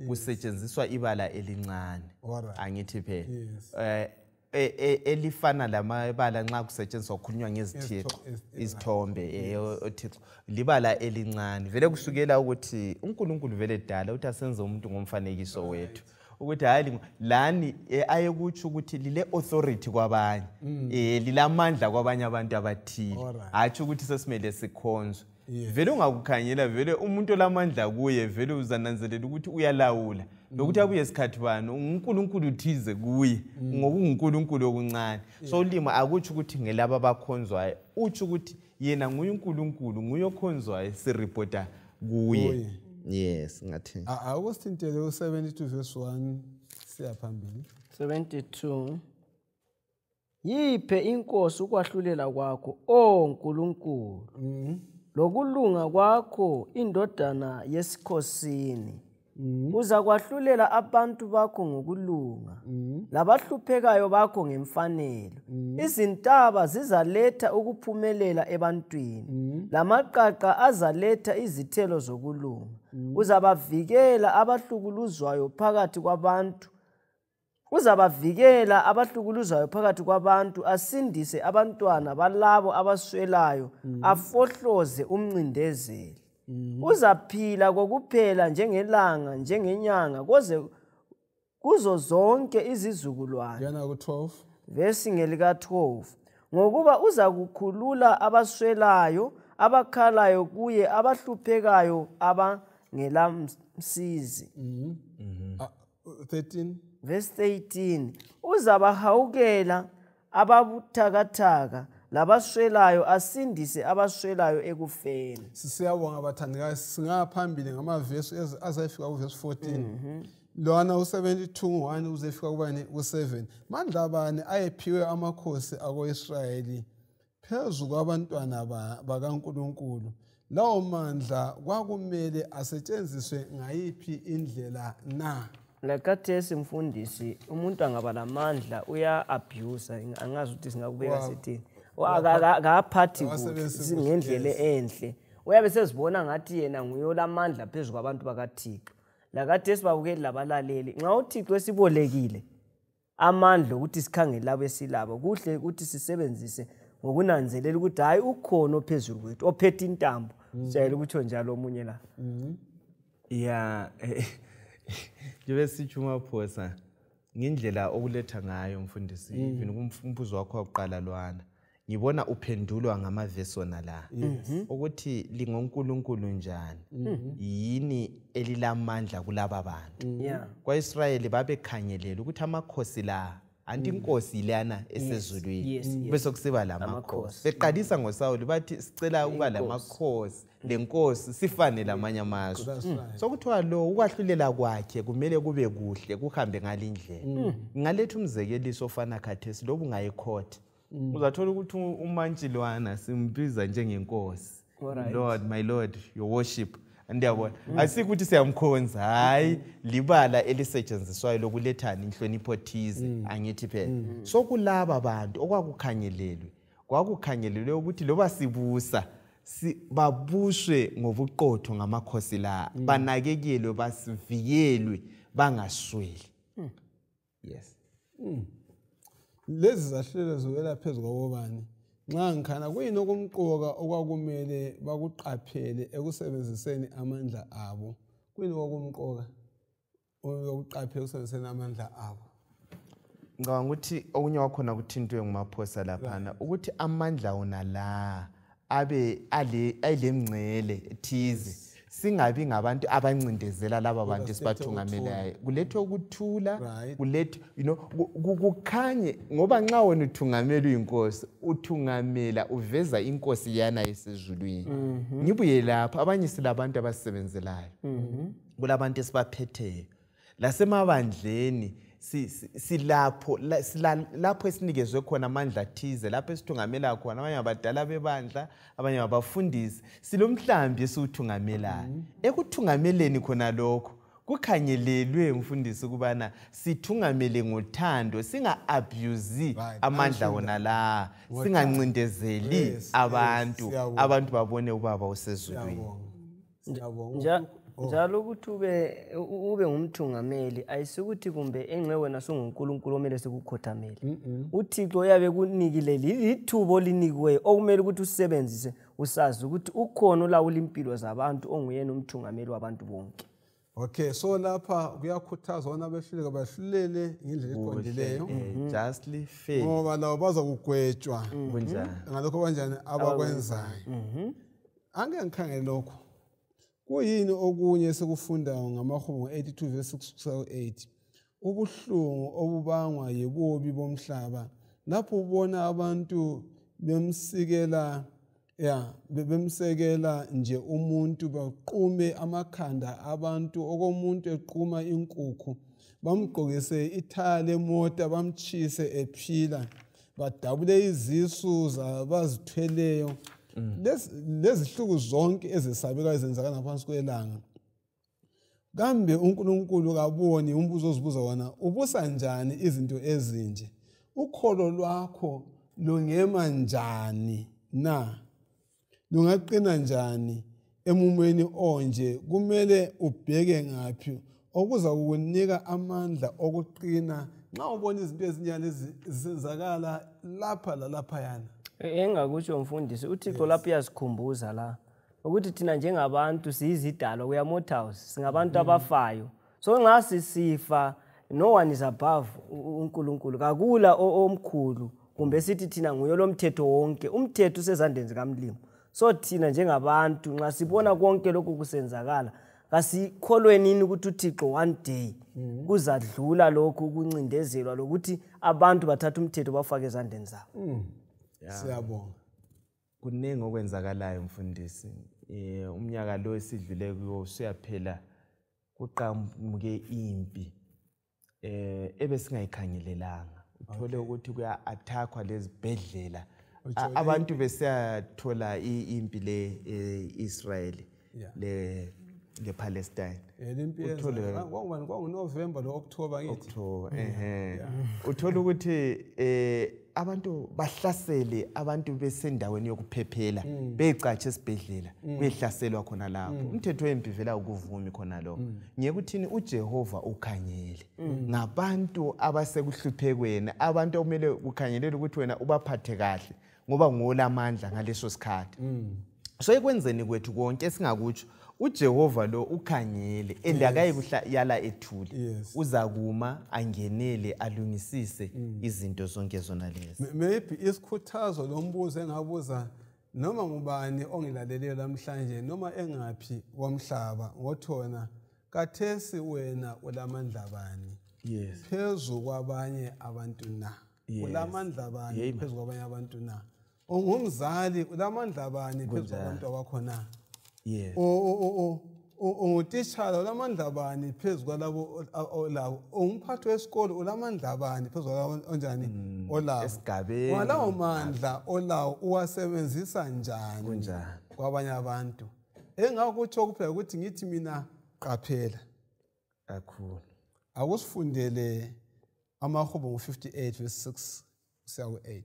kusetshenziswa ibala elincane angithi phela elifana lamabala nxa kusetshenziswa kukhulunywa ngezithixo izithombe othixo libala elincane vele kusukela ukuthi uNkulunkulu vele dala uthi asenze umuntu ngomfanekiso wethu ukuthi hayi lani ayekutsho ukuthi lile authority kwabanye lilamandla kwabanye abantu abathile hathi ukuthi sesimele sikhonzwe vele ungakukhanyela vele umuntu olamandla kuye vele uzananzelela ukuthi uyalawula lokuthi abuye isikhathi bani uNkulunkulu uthize kuye ngoba uNkulunkulu okuncane so ulima akutsho ukuthi ngelaba abakhonzwayo utsho ukuthi yena nguye uNkulunkulu nguye okhonzwayo sireporta kuye. Yes, ngathi. Akusithintele u72 verse 1 siya phambili. 72 Yiphe inkosi ukwahlulela kwakho o Nkulunkulu. Lokulunga kwakho indodana yesikhosini. Uza kwahlulela abantu bakho ngokulunga. Labahluphekayo bakho ngemfanelo. Izintaba zizaletha ukuphumelela ebantwini. Lamaqaqa azaletha izithelo zokulunga. Uzabavikela abahlukuluzwayo phakathi kwabantu. Uzabavikela abahlukuluzwayo phakathi kwabantu asindise abantwana balabo abaswelayo afohloze umncindezeli. Uzaphila kokuphela njengelanga njengenyanga kuzo zonke izizukulwane. Yana ku12 verse ngelika 12 ngokuba uzakukhulula abaswelayo abakhalayo kuye abahluphekayo abangelamsizi. 13 verse 18 uzabahawukela ababuthakathaka labaswelayo asindise abaswelayo ekufeni. Siyabonga abathandikazi singaphambili ngamavesi azayifika kuverse 14 lona u72 uzefika kubani ku7 mandla abani ayephiwe amakhosi ako-Israyeli phezu kwabantwana bakaNkulunkulu lawo mandla kwakumele asetshenziswe ngayiphi indlela na. Lakathesi mfundisi umuntu angaba lamandla uya abuse angazi ukuthi singakubeka sithini akaphathi ngendlela enhle uyabe sezibona ngathi yena nguye lamandla phezulu kwabantu bakaThixo. Lakathesi babukeli labalaleli nxa uThixo esibolekile amandla ukuthi sikhangele labo esilabo kuhle ukuthi sisebenzise ngokunanzelela ukuthi hayi ukhona ophezulu kwethu ophethe intambo sijayele ukuthi njalo omunye la yeah nje sithuma phosa ngendlela okuletha ngayo mfundisi even kumfuzo wakho oqala lwana ngibona uphendulwa ngamavesi ona la ukuthi lingoNkulunkulu njani yini elilamandla kulaba bantu kwaIsrayeli babekhangelela ukuthi amakhosi la anti inkosi lana esezulwini bese kusiba lamakhosi beqalisa ngoSawuli bathi sicela ukuba lamakhosi lenkosi sifane lamanye amazwe sokuthiwa lo ukwahlulela kwakhe kumele kube kuhle kuhambe ngalindlela ngaletha umzekeliso ofana khathesi lobu ngayikhotha uzathola ukuthi umantshilwana simbiza njengenkosi Lord my Lord your worship ndiyabona asikuthi siyamkhonza hayi libala elisetshenziswayo lokulethana inhlonipho thize angithi phela sokulaba abantu okwakukhangelelwe ukuthi loba sibusa babushwe ngobuqotho ngamakhosi la banakekelwe basivikelwe bangasweli. Yes. Lezi zahlelo zowela phezulu kwabani nxa ngikhana kuyini okumqoka okwakumele bakuqaphele ekusebenziseni amandla abo kuyini okumqoka uyokuqaphela ukusebenzisana amandla abo. Ngicabanga ukuthi okunye wakhona kuthintwe ngumaphosa laphana ukuthi amandla wona la abe ayilemngcele thize singabi ngabantu abancindezela laba bantu esibathungamelayo kulethwe ukuthula kulethe kukhanye ngoba nxa wena uthungamela uyinkosi uthungamela uveza inkosi yana esezulwini ngibuye lapha abanye silabantu abasebenzelayo kulabantu esibaphetheyo lasemabandleni silapho esinikezwe khona amandla athize lapho esithungamela khona abanye abadala bebandla abanye abafundisi silomhlambi esiwuthungamelayo ekuthungameleni khona lokho kukhangelelwe umfundisi kubana sithungamele ngothando singa-abuse amandla wona la singancindezeli abantu babone ubaba usezulwini. Njalo ukuthi ube ngumthungameli ayisukuthi kumbe enxe wena sunguNkulunkulu omele sikukhothamele. uThixo uyabe kunikile lithubo olinikiweyo okumele ukuthi usebenzise usazi ukuthi ukhona olawula impilo zabantu onguyena umthungameli wabantu bonke. Okay, so lapha kuyakhuthazwa bona behluleka bahlulele ngendlela eqondileyo justly fair ngoba labo bazakugwetshwa kunjani ngalokho kanjani abakwenzayo. Angeke ngikhangele lokho kuyini okunye sekufundayo ngamahubo 82 verse 6-8 ubuhlungu obubangwa yibubi bomhlaba lapho ubona abantu bemsekela nje umuntu baqume amakhanda abantu okomuntu equma inkukhu bamgqokise ithaya lemota bamchise ephila badabule izisu zabazithweleyo. Lezihluku zonke ezisabekayo ezenzakala ngaphansi kwelanga kambe uNkulunkulu kaboni umbuzo ozibuza wona ubusa njani izinto ezinje ukholo lwakho lungema njani na lungaqina njani emumweni onje kumele ubheke ngaphi okuza kukunika amandla okuqina nxa ubona izinto ezinjani zenzakala lapha lalapha yana. Engakusho mfundisi uThixo lapho uyasikhumbuza la ukuthi thina njengabantu siyizidalwa we are mortals singabantu abafayo so nxa sisifa no one is above uNkulunkulu kakula omkhulu kumbe sithi thina nguye lomthetho wonke umthetho usezandleni zikaMlimo so thina njengabantu nxa sibona konke lokhu kusenzakala kasikholweni ukuthi uThixo one day kuzadlula lokhu kuncindezelwa lokuthi abantu bathatha umthetho bafake ezandleni zabo. Siyabonga. Kuningi okwenzakalayo mfundisi. Umnyaka lo esidlule kuyo usuyaphela kuqhamuke impi. Ebesingayikhangelelanga. Uthole ukuthi kuya attackwa lezibhedlela. Abantu besiyathola impi le Israel le Palestine. Uthole ngoNovember lo October ngithi. Uthole ukuthi abantu bahlasele abantu besendaweni yokuphephela becatshe esibhedlela behlaselwa khona lapho umthetho wempi vela ukuvumi khona lo ngiyekuthini uJehova ukhangele ngabantu abasekuhluphekweni abantu okumele ukhangelele ukuthi wena ubaphathe kahle ngoba ngolamandla ngaleso sikhathi so ekwenzeni kwethu konke singakutsho uJehova lo ukhangele endakayi yala ethule uzakuma angenele alungisise izinto zonke zona lezi. Maybe isikhuthazo lombuzo engabuza noma ngubani ongilaleleyo namhlanje noma engaphi komhlaba ngothona kathesi wena ulamandla bani phezu kwabanye abantu na ulamandla bani phezu kwabanye abantu na ungumzali ulamandla bani phezu kwabantu abakhona. Ungutitshala ulamandla bani phezu kwalabo olawo umphathi wesikolo ulamandla bani phezu kwalabo onjani olawo esigabeni ngalawo mandla olawo uwasebenzisa njani kwabanye abantu engakutsho kuphela ukuthi ngithi mina qaphela kakhulu akusifundele amahubo ngo58 verse 6-8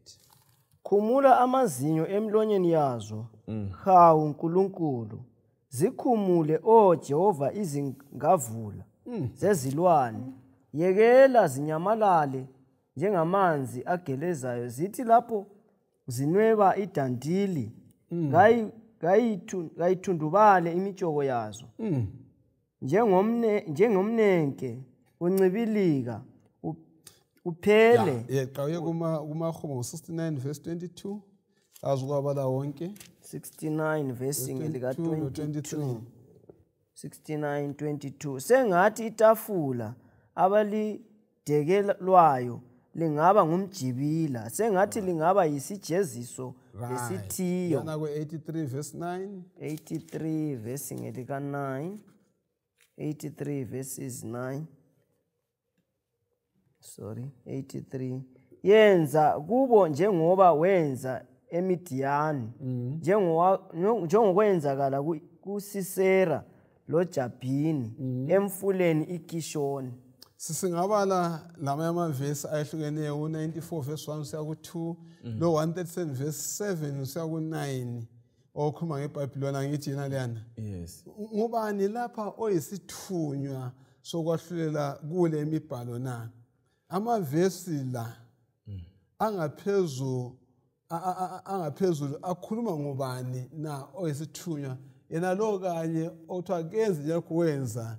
khumula amazinyo emlonyeni yazo hawu uNkulunkulu zikhumule Jehova izingavula zezilwane yekela zinyamalale njengamanzi agelezayo zithi lapho zinweba idandili ngayithundubale imitshoko yazo njengomnenke uncibilika uphele Yeqhawe kumahubo 69 verse 22. Azukwabala wonke. 69 verse ngelika 22 22 69:22 sengathi itafula abalidekelwayo lingaba ngumjibila sengathi lingaba yisijeziso lesithiyo. Yana ku 83 verse 9. 83 verse ngelika 9 83 verses 9 83 yenza kubo njengoba wenza eMidiyani njengokwenzakala kuSisera loJabhini emfuleni iKishoni. Sisingabala lama amavesi ayehlukeneyo u94 verse 1 siya ku2 lo 137 verse 7 siya ku9 okhuluma ngeBhabhiloni ngithi yena leyana. Yes. Ngubani lapha oyisithunywa sokwahlulela kule emibhalo na? Amavesi la angaphezulu akhuluma ngubani na oyisithunywa yena lo kanye othiwa kenze njengoba wenza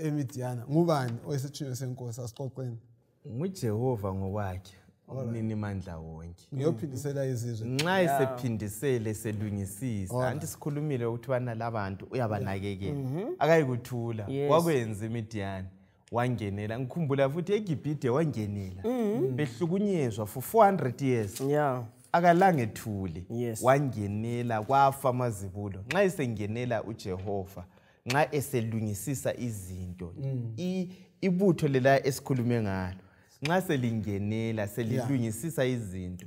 eMidiyani. Ngubani oyisithunywa senkosi asixoxeni? NguJehova ngokwakhe umnini mandla wonke. Ngiyophindisela izizwe. Nxa esephindisele selungisisa anti sikhulumile ukuthi bana labantu uyabanakekela akayikuthula wakwenza eMidiyani wangenela ngikhumbula futhi eGibhite wangenela behlukunyezwa for 400 years akalange ethule wangenela kwafa amazibulo. Nxa esengenela uJehova nxa eselungisisa izinto ibutho lela esikhulume ngalo nxa selingenela selilungisisa izinto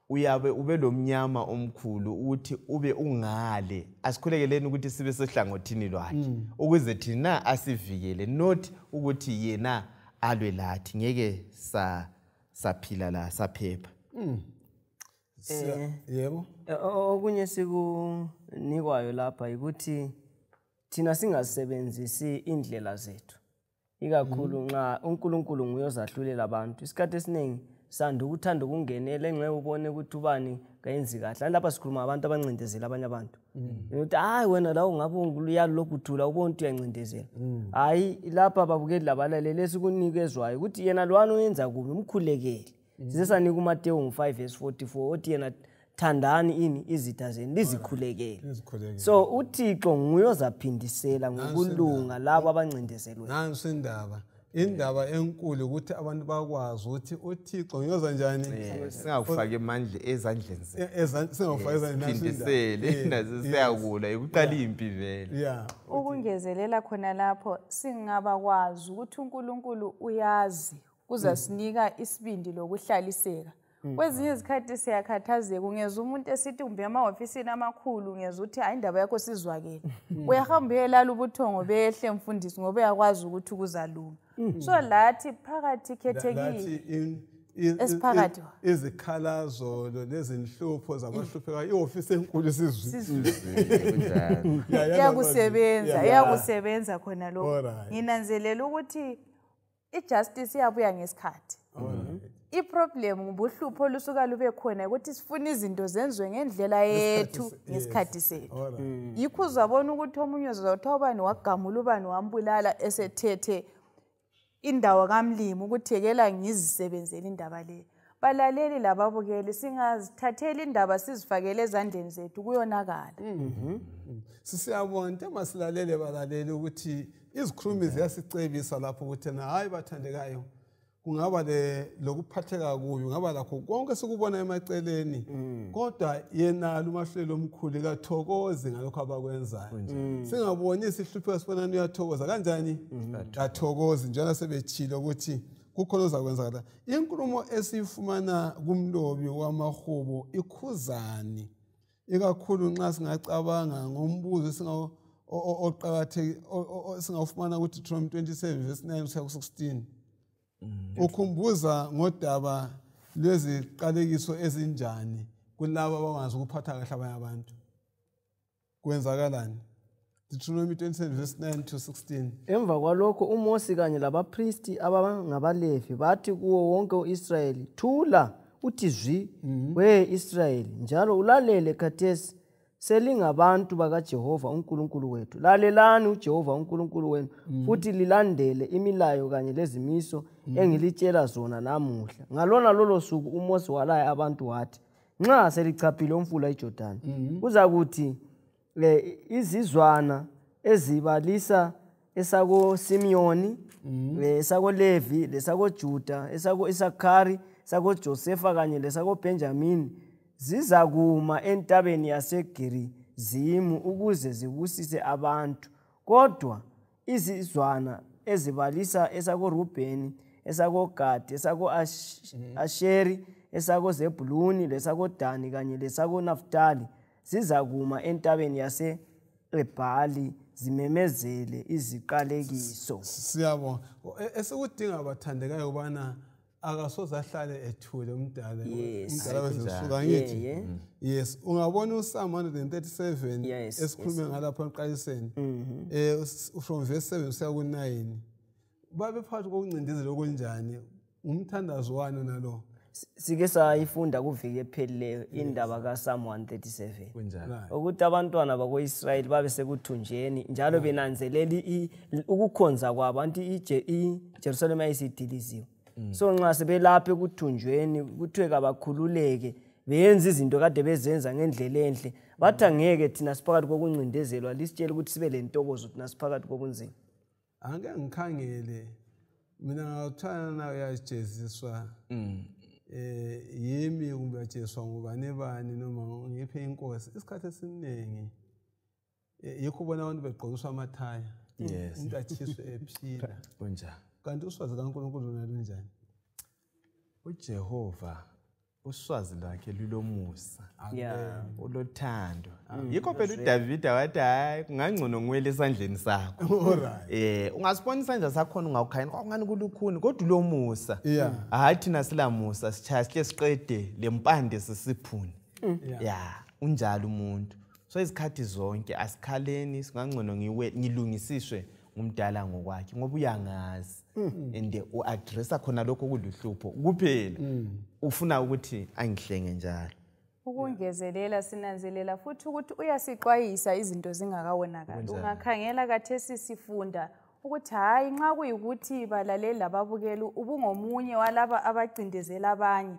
uyabe ube lomnyama omkhulu ukuthi ube ungale asikhulekeleni ukuthi sibe sehlangothini lwakhe ukuze thina asivikele not ukuthi yena alwe lathi ngeke saphila la saphepha. Yebo. Okunye sikunikwayo lapha ukuthi thina singasebenzisi indlela zethu ikakhulu nxa uNkulunkulu nguyozahlulela abantu. Isikhathi esiningi sanda ukuthanda ukungenela engeke ubone ukuthi ubani kayenzi kahle. Lapha sikhuluma abantu abancindezela abanye abantu. Ukuthi hayi wena la ungabe unguluyalo lokuthula ubone ukuthi uyancindezela. Hayi lapha babukeli labalaleli esikunikezwayo ukuthi yena lwana uyenza kubi umkhulekele. Sisesanika uMateyu 5 verse 44 uthi yena thandani izitha zenu lizikhulekele. So uThixo nguyozaphindisela ngokulunga labo abancindezelwe. Nansi indaba enkulu ukuthi abantu bakwazi ukuthi uThixo uyoza njani singakufaka emandla ezandleni zethu. Singakufaka ezandleni phindisele nazo siyakula ukuqala impi vele. Ukungezelela khona lapho singabakwazi ukuthi uNkulunkulu uyazi kuzasinika isibindi lokuhlaliseka. Kwezinye izikhathi siyakhathazeka ungeza umuntu esithi umbe emahofisini amakhulu ungeza uthi hayi indaba yakho sizwakele. Uyahamba uyelala ubuthongo behle mfundisi ngoba uyakwazi ukuthi kuzalunga. So lathi phakathi khethekile esiphakathi izikhalazo lezinhlupho zabahlupheka ihofisi enkulu iyakusebenza khona lokho. Nginanzelela ukuthi ijustice iyabuya ngesikhathi. Iproblem ngubuhlupho olusuka lube khona ukuthi sifuna izinto zenziwe ngendlela yethu ngesikhathi sethu. Yikho uzabona ukuthi omunye uzawuthi ubani wagamula ubani wambulala esethethe indawo kaMlimi ukuthekela ngizisebenzele indaba le. Balaleli lababukeli singazithathela indaba sizifakele ezandleni zethu kuyonakala. Sisiyabona into masilalele balaleli ukuthi izikhulumi ziyasicebisa lapho ukuthi na hayi bathandekayo kungaba lokuphatheka kubi ngaba lakho konke sikubona emaceleni kodwa yena lumahlelo omkhulu kathokozi ngalokho abakwenzayo. Singaboni isihlupheko sibona uyathokoza kanjani kathokozi njalo sebechilo ukuthi kukhona ozakwenzakala. Inkulumo esifumana kumlobi wamahubo ikhuzani ikakhulu nxa singacabanga ngombuzo oqakatheke singawufumana ukuthi Deuteronomy 27 verse 9 kuya ku16. Ukhumbuza ngodaba lweziqalekiso ezinjani kulabo abangazi ukuphatha kahle abanye abantu. Kwenzakalani? Deuteronomy 27 verse 9 to 16. Emva kwalokho uMosi kanye labapristi abangabalevi bathi kuwo wonke uIsrayeli, thula uthi zwi we Israyeli njalo ulalele khathesi selingabantu bakaJehova uNkulunkulu wethu. Lalelani uJehova uNkulunkulu wenu futhi lilandele imilayo kanye lezimiso engilitshela zona namuhla. Ngalona lolo suku uMose walaya abantu wathi, nxa selichaphile umfula iJordani, kuzakuthi izizwana ezibalisa esako Simeoni, esako Levi, lesako Juda, esako Isakhari, esako Josefa kanye lesako Benjamini zizakuma entabeni yaseGerizimu ukuze zibusise abantu. Kodwa izizwana ezibalisa esako Rubheni, esako Gadi, esako Asheri, esako Zebuluni, lesako Dani kanye lesako Naftali zizakuma entabeni yase-Ebhali zimemezele iziqalekiso. Siyabonga. Esikudinga abathandekayo ubana akasoze ahlale ethule umdala. Umdala wezisuka ngithi. Yes, ungabona uPsalm 137 esikhulume ngalapha emqaliseni. From verse 7 kuya ku9. Babe phakathi kokuncindezela okunjani? Umthandazo wani nalo? Sike sayifunda kuviki ephelileyo indaba kaPsalm 137. Kunjani? Ukuthi abantwana bako-Israyeli babe sekuthunjeni njalo benanzelela ukukhonza kwabo anti iJerusalem ayisidiliziwe. So nxa sebelapha ekuthunjweni kuthiwe kabakhululeke beyenza izinto kade bezenza ngendlela enhle. Bathi angeke thina siphakathi kokuncindezelwa lisitshela ukuthi sibe lentokozo thina siphakathi kobunzima. Angeke ngikhangele mina ngathana nayo yajeziswa yimi kumbe yajeswa ngubani bani noma ngiphe inkosi isikhathi esiningi yikho ubona abantu begqokiswa amathaya umuntu athiswe ephila kunjani kanti uswazi kaNkulunkulu nalunjani uJehova uswazi lwakhe lulomusa ulothando yikho phela uDavid wathi hayi kungangcono ngwele esandleni sakho ungasibona isandla sakho ungawukhayini kwangani kulukhuni kodwa ulomusa hayi thina silamusa sichaya sihle siqede lempande sisiphuni unjalo umuntu so izikhathi zonke asikhaleni singangcono ngilungisiswe ngumdala ngokwakhe ngoba uyangazi and uaddressa khona lokho kuluhlupho kuphela ufuna ukuthi angihlenge njalo. Ukungezelela sinanzelela futhi ukuthi uyasiqwayisa izinto zingakawonakali. Ungakhangela kathesi sifunda ukuthi hayi nxa kuyikuthi balaleli lababukeli ubungomunye walaba abacindezela abanye.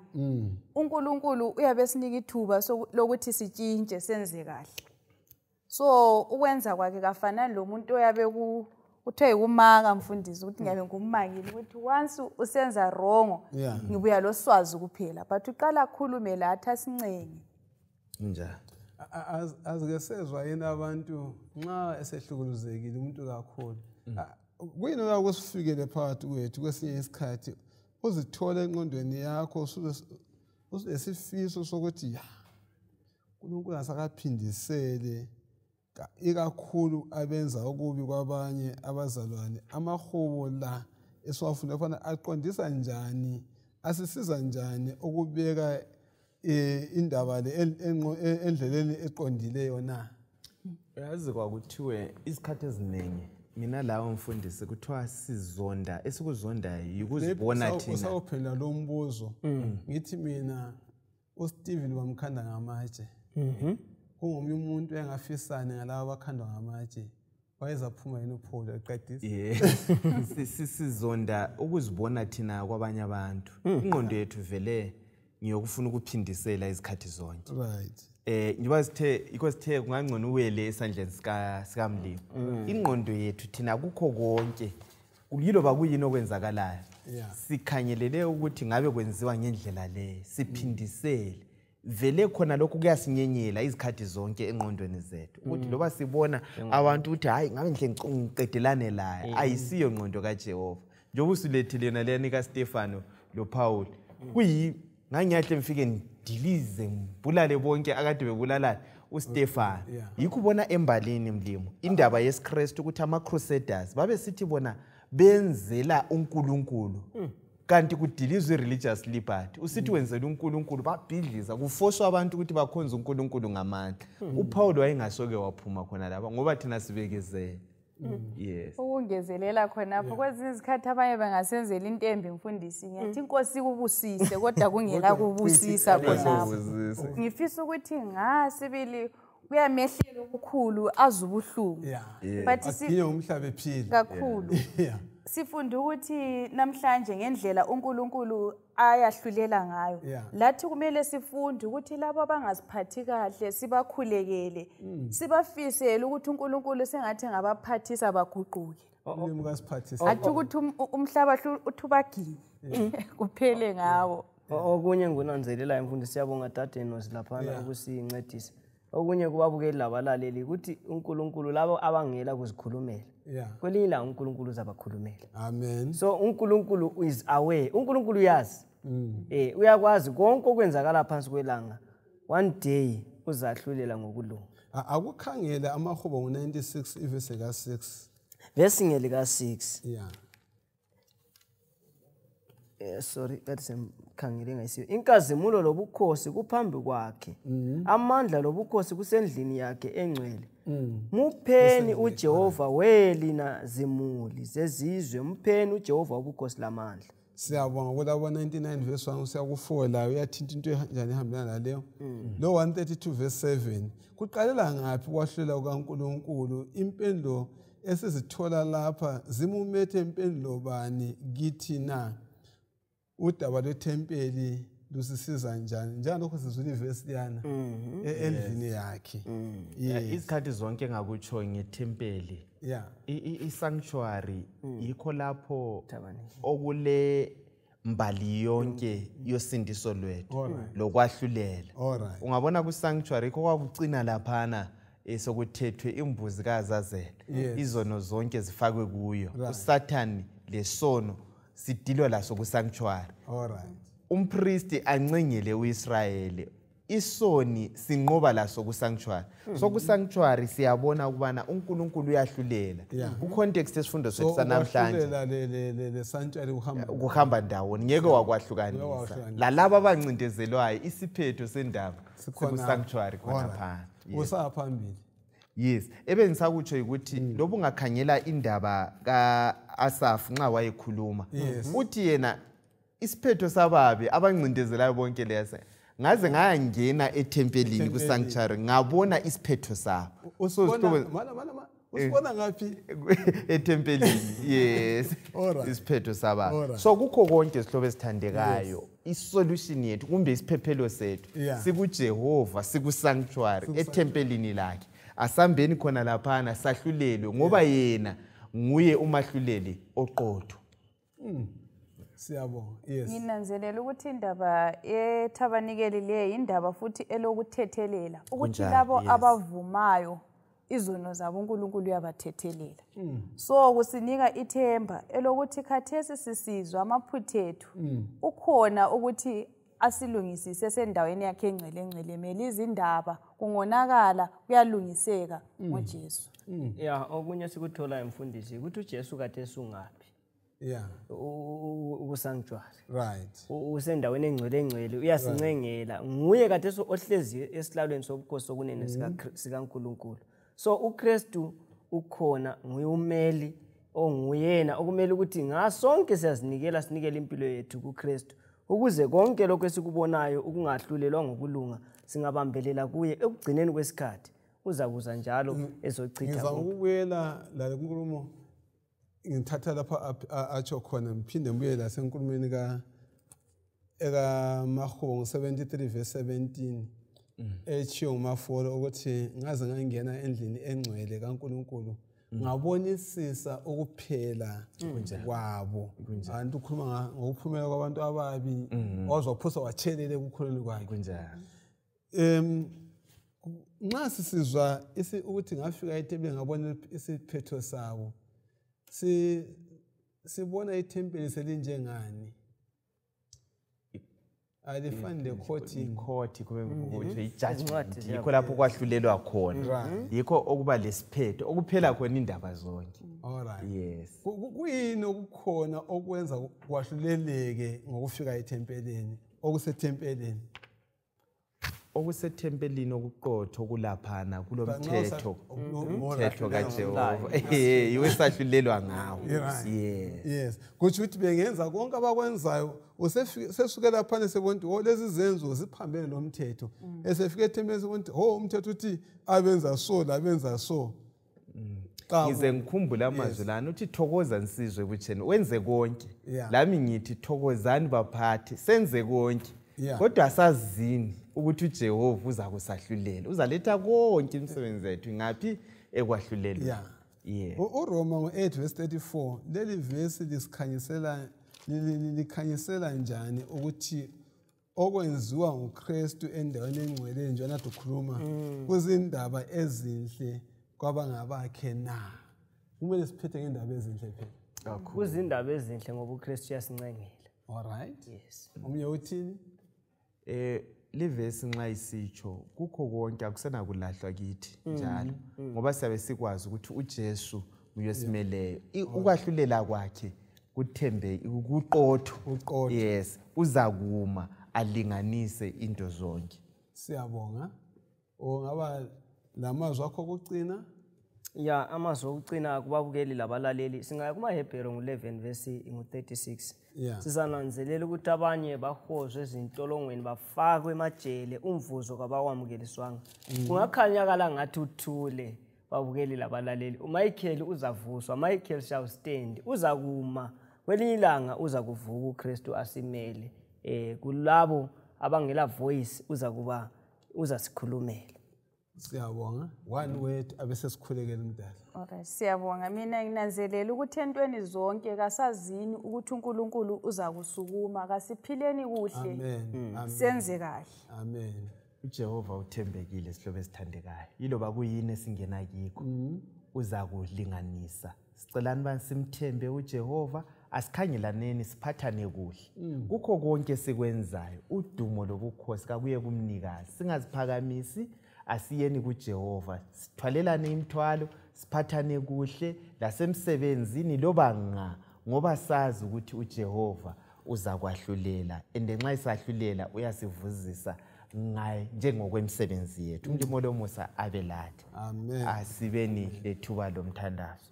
uNkulunkulu uyabe sinika ithuba lokuthi sitshintshe senze kahle. So ukwenza kwakhe kafanani lo muntu oyabe uthe kumaka mfundisi ukuthi ngabe ngummangile ukuthi once usenza wrong ngibuya loswazi kuphela but uqala khulume lathi asincenge njani azike sezwa yena abantu nxa esehlukuluzekile umuntu kakhulu kuyini okusifike phakathi kwethu kwesinye isikhathi uzithola enqondweni yakho usulesifiso sokuthi uNkulunkulu asakaphindisele ikakhulu abenza okubi kwabanye abazalwane amahubo la esiwafunda kufana aqondisa njani asisiza njani ukubeka indaba le endleleni eqondileyo na yazi kwakuthiwe isikhathi eziningi mina lawo mfundisi kuthiwa sizonda esikuzondayo yikuzibona thina usawuphendula lo mbuzo ngithi mina uSteven bamkhanda ngamatshe kungomnye umuntu engafisani ngalabo abakhandwa ngamatshe wayezaphuma yena uPaul eqedisa sizonda ukuzibona thina kwabanye abantu ingqondo yethu vele ngiyokufuna ukuphindisela izikhathi zonke njengoba sithe kungangcono uwele esandleni sikamlimo ingqondo yethu thina kukho konke yiloba kuyini okwenzakalayo sikhangelele ukuthi ngabe kwenziwa ngendlela le siphindisele vele khona lokho kuyasinyenyela izikhathi zonke engqondweni zethu ukuthi loba sibona abantu ukuthi hayi ngabe ngiqedelane laye ayisiyo ngqondo kaJehova njengoba usulethile yena leni kaStefano lo Paul ngangiyahle mfike ndilize ngibulale bonke akade bebulalana uStefano yikho ubona embalini mlimo indaba yesiKristu ukuthi ama-Crusaders babe sithi bona benzela uNkulunkulu kanti kudilizwe i-religious liberty usithi wenzela uNkulunkulu babhidliza kufoswa abantu ukuthi bakhonze uNkulunkulu ngamandla uPaul wayengasoke waphuma khona lapha ngoba thina sibekezele yes ukungezelela khonapho kwezinye izikhathi abanye bangasenzela into embi mfundisi ngiyathi inkosi kubusise kodwa kungela kubusisa khonapho ngifisa ukuthi ngasibili kuyamehlela okukhulu azubuhlungu. But aginye umhlaba ephila kakhulu. Sifunda ukuthi namhlanje ngendlela uNkulunkulu ayahlulela ngayo. Lathi kumele sifunde ukuthi labo abangaziphathi kahle sibakhulekele. Sibafisele ukuthi uNkulunkulu sengathi ngabaphathisa baguquke. Umlimi kasiphathisa. Athi ukuthi umhlaba uthubaginye kuphele ngawo. Okunye ngunanzelela imfundo siyabonga dadeni silaphana ukusincedisa. Okunye kubabukeli labalaleli ukuthi uNkulunkulu labo abangela kuzikhulumela. Kwelinye ilanga uNkulunkulu uzabakhulumela. Amen. So uNkulunkulu is aware. uNkulunkulu uyazi. Uyakwazi konke okwenzakala phansi kwelanga. One day uzahlulela ngokulunga. Akukhangela amahubo ngo96 ivesi ka6. Verse ngelika 6. Sorry, that's khangele ngayisiyo. Inkazimulo lobukhosi kuphambi kwakhe. Amandla lobukhosi kusendlini yakhe engcwele. Mupheni uJehova welina zimuli zezizwe, mupheni uJehova ubukhosi lamandla. Siyabonga kulabo 99 verse 1 siyakufola la uyathinta into enjani ihambelana naleyo. Lo 132 verse 7 kuqalela ngaphi kwahlela kukaNkulunkulu? Impendulo esizithola lapha zimumethe impendulo bani kithi na? Udaba lwethempeli lusisiza njani? Njalo lokho sizula ivesi yana endlini yakhe. Isikhathi zonke ngakutsho ngethempeli. I-sanctuary yikho lapho okule mbali yonke yosindiso lwethu lokwahlulela. Ungabona ku-sanctuary yikho kwakucina laphana sokuthethwe imbuzi kaZazela. Izono zonke zifakwe kuyo. uSathani lesono sidilwa laso ku-sanctuary. Umpristi ancengele uIsrayeli. Isoni sinqoba laso ku-sanctuary. So ku-sanctuary siyabona ukubana uNkulunkulu uyahlulela. Ku-context esifundo sethu sanamhlanje le sanctuary kuhamba ndawoni ngeke wakwahlukanisa. Lalabo abancindezelwayo isiphetho sendaba ku-sanctuary khona phana. Usaphambili. Yes, ebengisakutsho ukuthi lobu ungakhangela indaba kaAsaf nxa wayekhuluma. Uthi yena isiphetho sababe abancindezelayo bonke lesa. Ngaze ngayangena ethempelini ku-sanctuary ngabona isiphetho sabo. Usibona ngaphi? Ethempelini. Yes. Isiphetho saba. So kukho konke isihlobo esithandekayo. Isolution yethu kumbe isiphephelo sethu sikuJehova siku-sanctuary ethempelini lakhe. Asambeni khona laphana sahlulelwe ngoba yena nguye umahluleli oqotho. Siyabonga. Nginanzelela ukuthi indaba ethabanikeli le indaba futhi elokuthethelela ukuthi labo abavumayo izono zabo uNkulunkulu uyabathethelela. So kusinika ithemba elokuthi khathesi sisizwa amaphutha ethu ukhona ukuthi asilungisise sendaweni yakhe engcele izindaba kungonakala kuyalungiseka ngoJesu. Okunye sikuthola emfundisi ukuthi uJesu khathesi ungaphi? Usanctuary. Usendaweni engcwele uyasincengela. Nguye khathesi ohlezi esihlalweni sobukhosi sokunene sikaNkulunkulu. So uKristu ukhona nguye umeli onguyena okumele ukuthi ngasonke siyazinikela sinikele impilo yethu kuKristu ukuze konke lokho esikubonayo ukungahlulelwa ngokulunga singabambelela kuye ekugcineni kwesikhathi uzakuza njalo ezochitha. Ngizakubuyela la kunkulumo ngithatha lapha atsho khona mphinde ngibuye la senkulumeni Mahubo 73 verse 17 echiyo ngumafolo ukuthi ngaze ngangena endlini engcwele kaNkulunkulu ngabonisisa ukuphela kwabo. Abantu ukhuluma ngokuphumela kwabantu ababi ozophusa watshelele ukukhuleni kwakhe. Nxa sisizwa ukuthi ngafika ethempelini ngabona isiphetho sabo sibona ithempeli selinjengani. Alifani lecourt kube ngokuthi ijudgment yikho lapho kwahlulelwa khona. Yikho okuba lesiphetho okuphela khona indaba zonke. Yes. Kuyini okukhona okwenza kwahluleleke ngokufika ethempelini okusethempelini? okusethempelini okuqotho kulaphana kulomthetho Umthetho kaJehova iwe sahlulelwa ngawo. Yes. Kuthi uthi bengenza konke abakwenzayo usesukela phana sebonke lezi zenzo ziphambene nomthetho. Esefika ethembeni sebonke umthetho uthi abenza so labenza so. Ngize ngikhumbula amazwi lana uthi thokoza nsizwe ebutheni wenze konke. Lami ngithi thokozani baphathi senze konke. Kodwa asazini ukuthi uJehova uza kusahlulela. Uzaletha konke imisebenzi yethu ngaphi ekwahlulelwa. uRoma ngo-8:34 leli verse likhanyisela njani ukuthi okwenziwa nguKristu endaweni engcwele njalo dukhuluma kuzindaba ezinhle kwabangabakhe na. Kumele siphethe ngendaba ezinhle phela. Kuzindaba ezinhle ngoba uKristu yasincengela. All right. Yes. Omnye uthini? Le verse nxa isitsho kukho konke akusena kulahlwa kithi njalo ngoba siyabe sikwazi ukuthi uJesu uyesimeleyo ukwahlulela kwakhe kuthembe ukuqotho. Yes, uzakuma alinganise into zonke. Siyabonga. Ongaba lamazwi akho okucina? Ya amazwi okucina kubabukeli labalaleli singaya kumaHebheru ngo11 verse ngo36. Sisananzelela ukuthi abanye bahozwe ezintolongweni bafakwe emajele umvuzo kabawamukeliswanga. Kungakhanyakala ngathi uthule babukeli labalaleli. uMichael uzavuswa, Michael shall stand. Uzakuma kwelinye ilanga uza kuvuka uKristu asimele. Kulabo abangela voice uzasikhulumela. Siyabonga. One word abese sikhulekela umdala. Alright, siyabonga. Mina nginanzelela ukuthi entweni zonke kasazini ukuthi uNkulunkulu uza kusukuma, kasiphileni kuhle. Amen. Senze kahle. Amen. uJehova uthembekile sihlobo esithandekayo. Yiloba kuyini esingena kikho uza kulinganisa. Sicelani basimthembe uJehova, asikhangelaneni siphathane kuhle. Kukho konke sikwenzayo udumo lobukhosi kakuye kumnikazi. Singaziphakamisi asiyeni kuJehova, sithwalelane imithwalo, siphathane kuhle lasemsebenzini loba ngoba sazi ukuthi uJehova uza kwahlulela endenxa isahlulela uyasivuzisa ngaye njengokwemsebenzi yethu. Umlimo lomusa abelathi. Amen. Asibeni lethuba lomthandazo.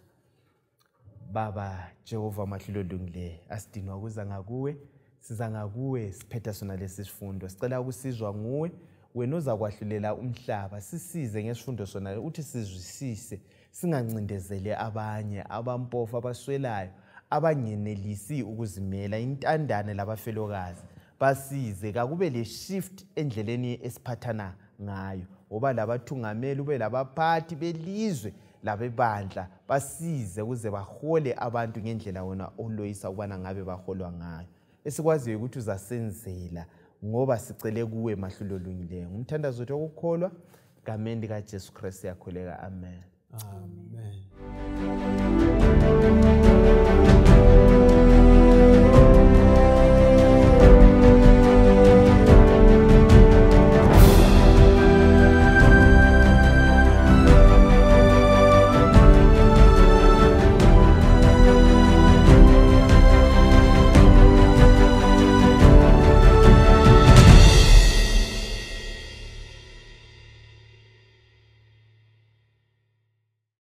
Baba Jehova mahlulo lungileyo, asidinwa kuza ngakuwe, siza ngakuwe siphetha sona lesisifundo. Sicela ukusizwa nguwe, wena uzakwahlulela umhlaba. Sisize ngesifundo sona uthi sizwisise, singancindezele abanye abampofu abaswelayo, abangenelisi ukuzimela intandane labafelokazi. Basize kakube le shift endleleni esiphathana ngayo. Oba labathungameli ube labaphathi belizwe labebandla basize ukuze bahole abantu ngendlela wena oloyisa ukubana ngabe baholwa ngayo. Esikwaziyo ukuthi uzasenzela ngoba sicele kuwe mahlulo lungileyo. Ngumthandazo wethu okukholwa, ngameni kaJesu Kristu yakhuleka. Amen. Amen.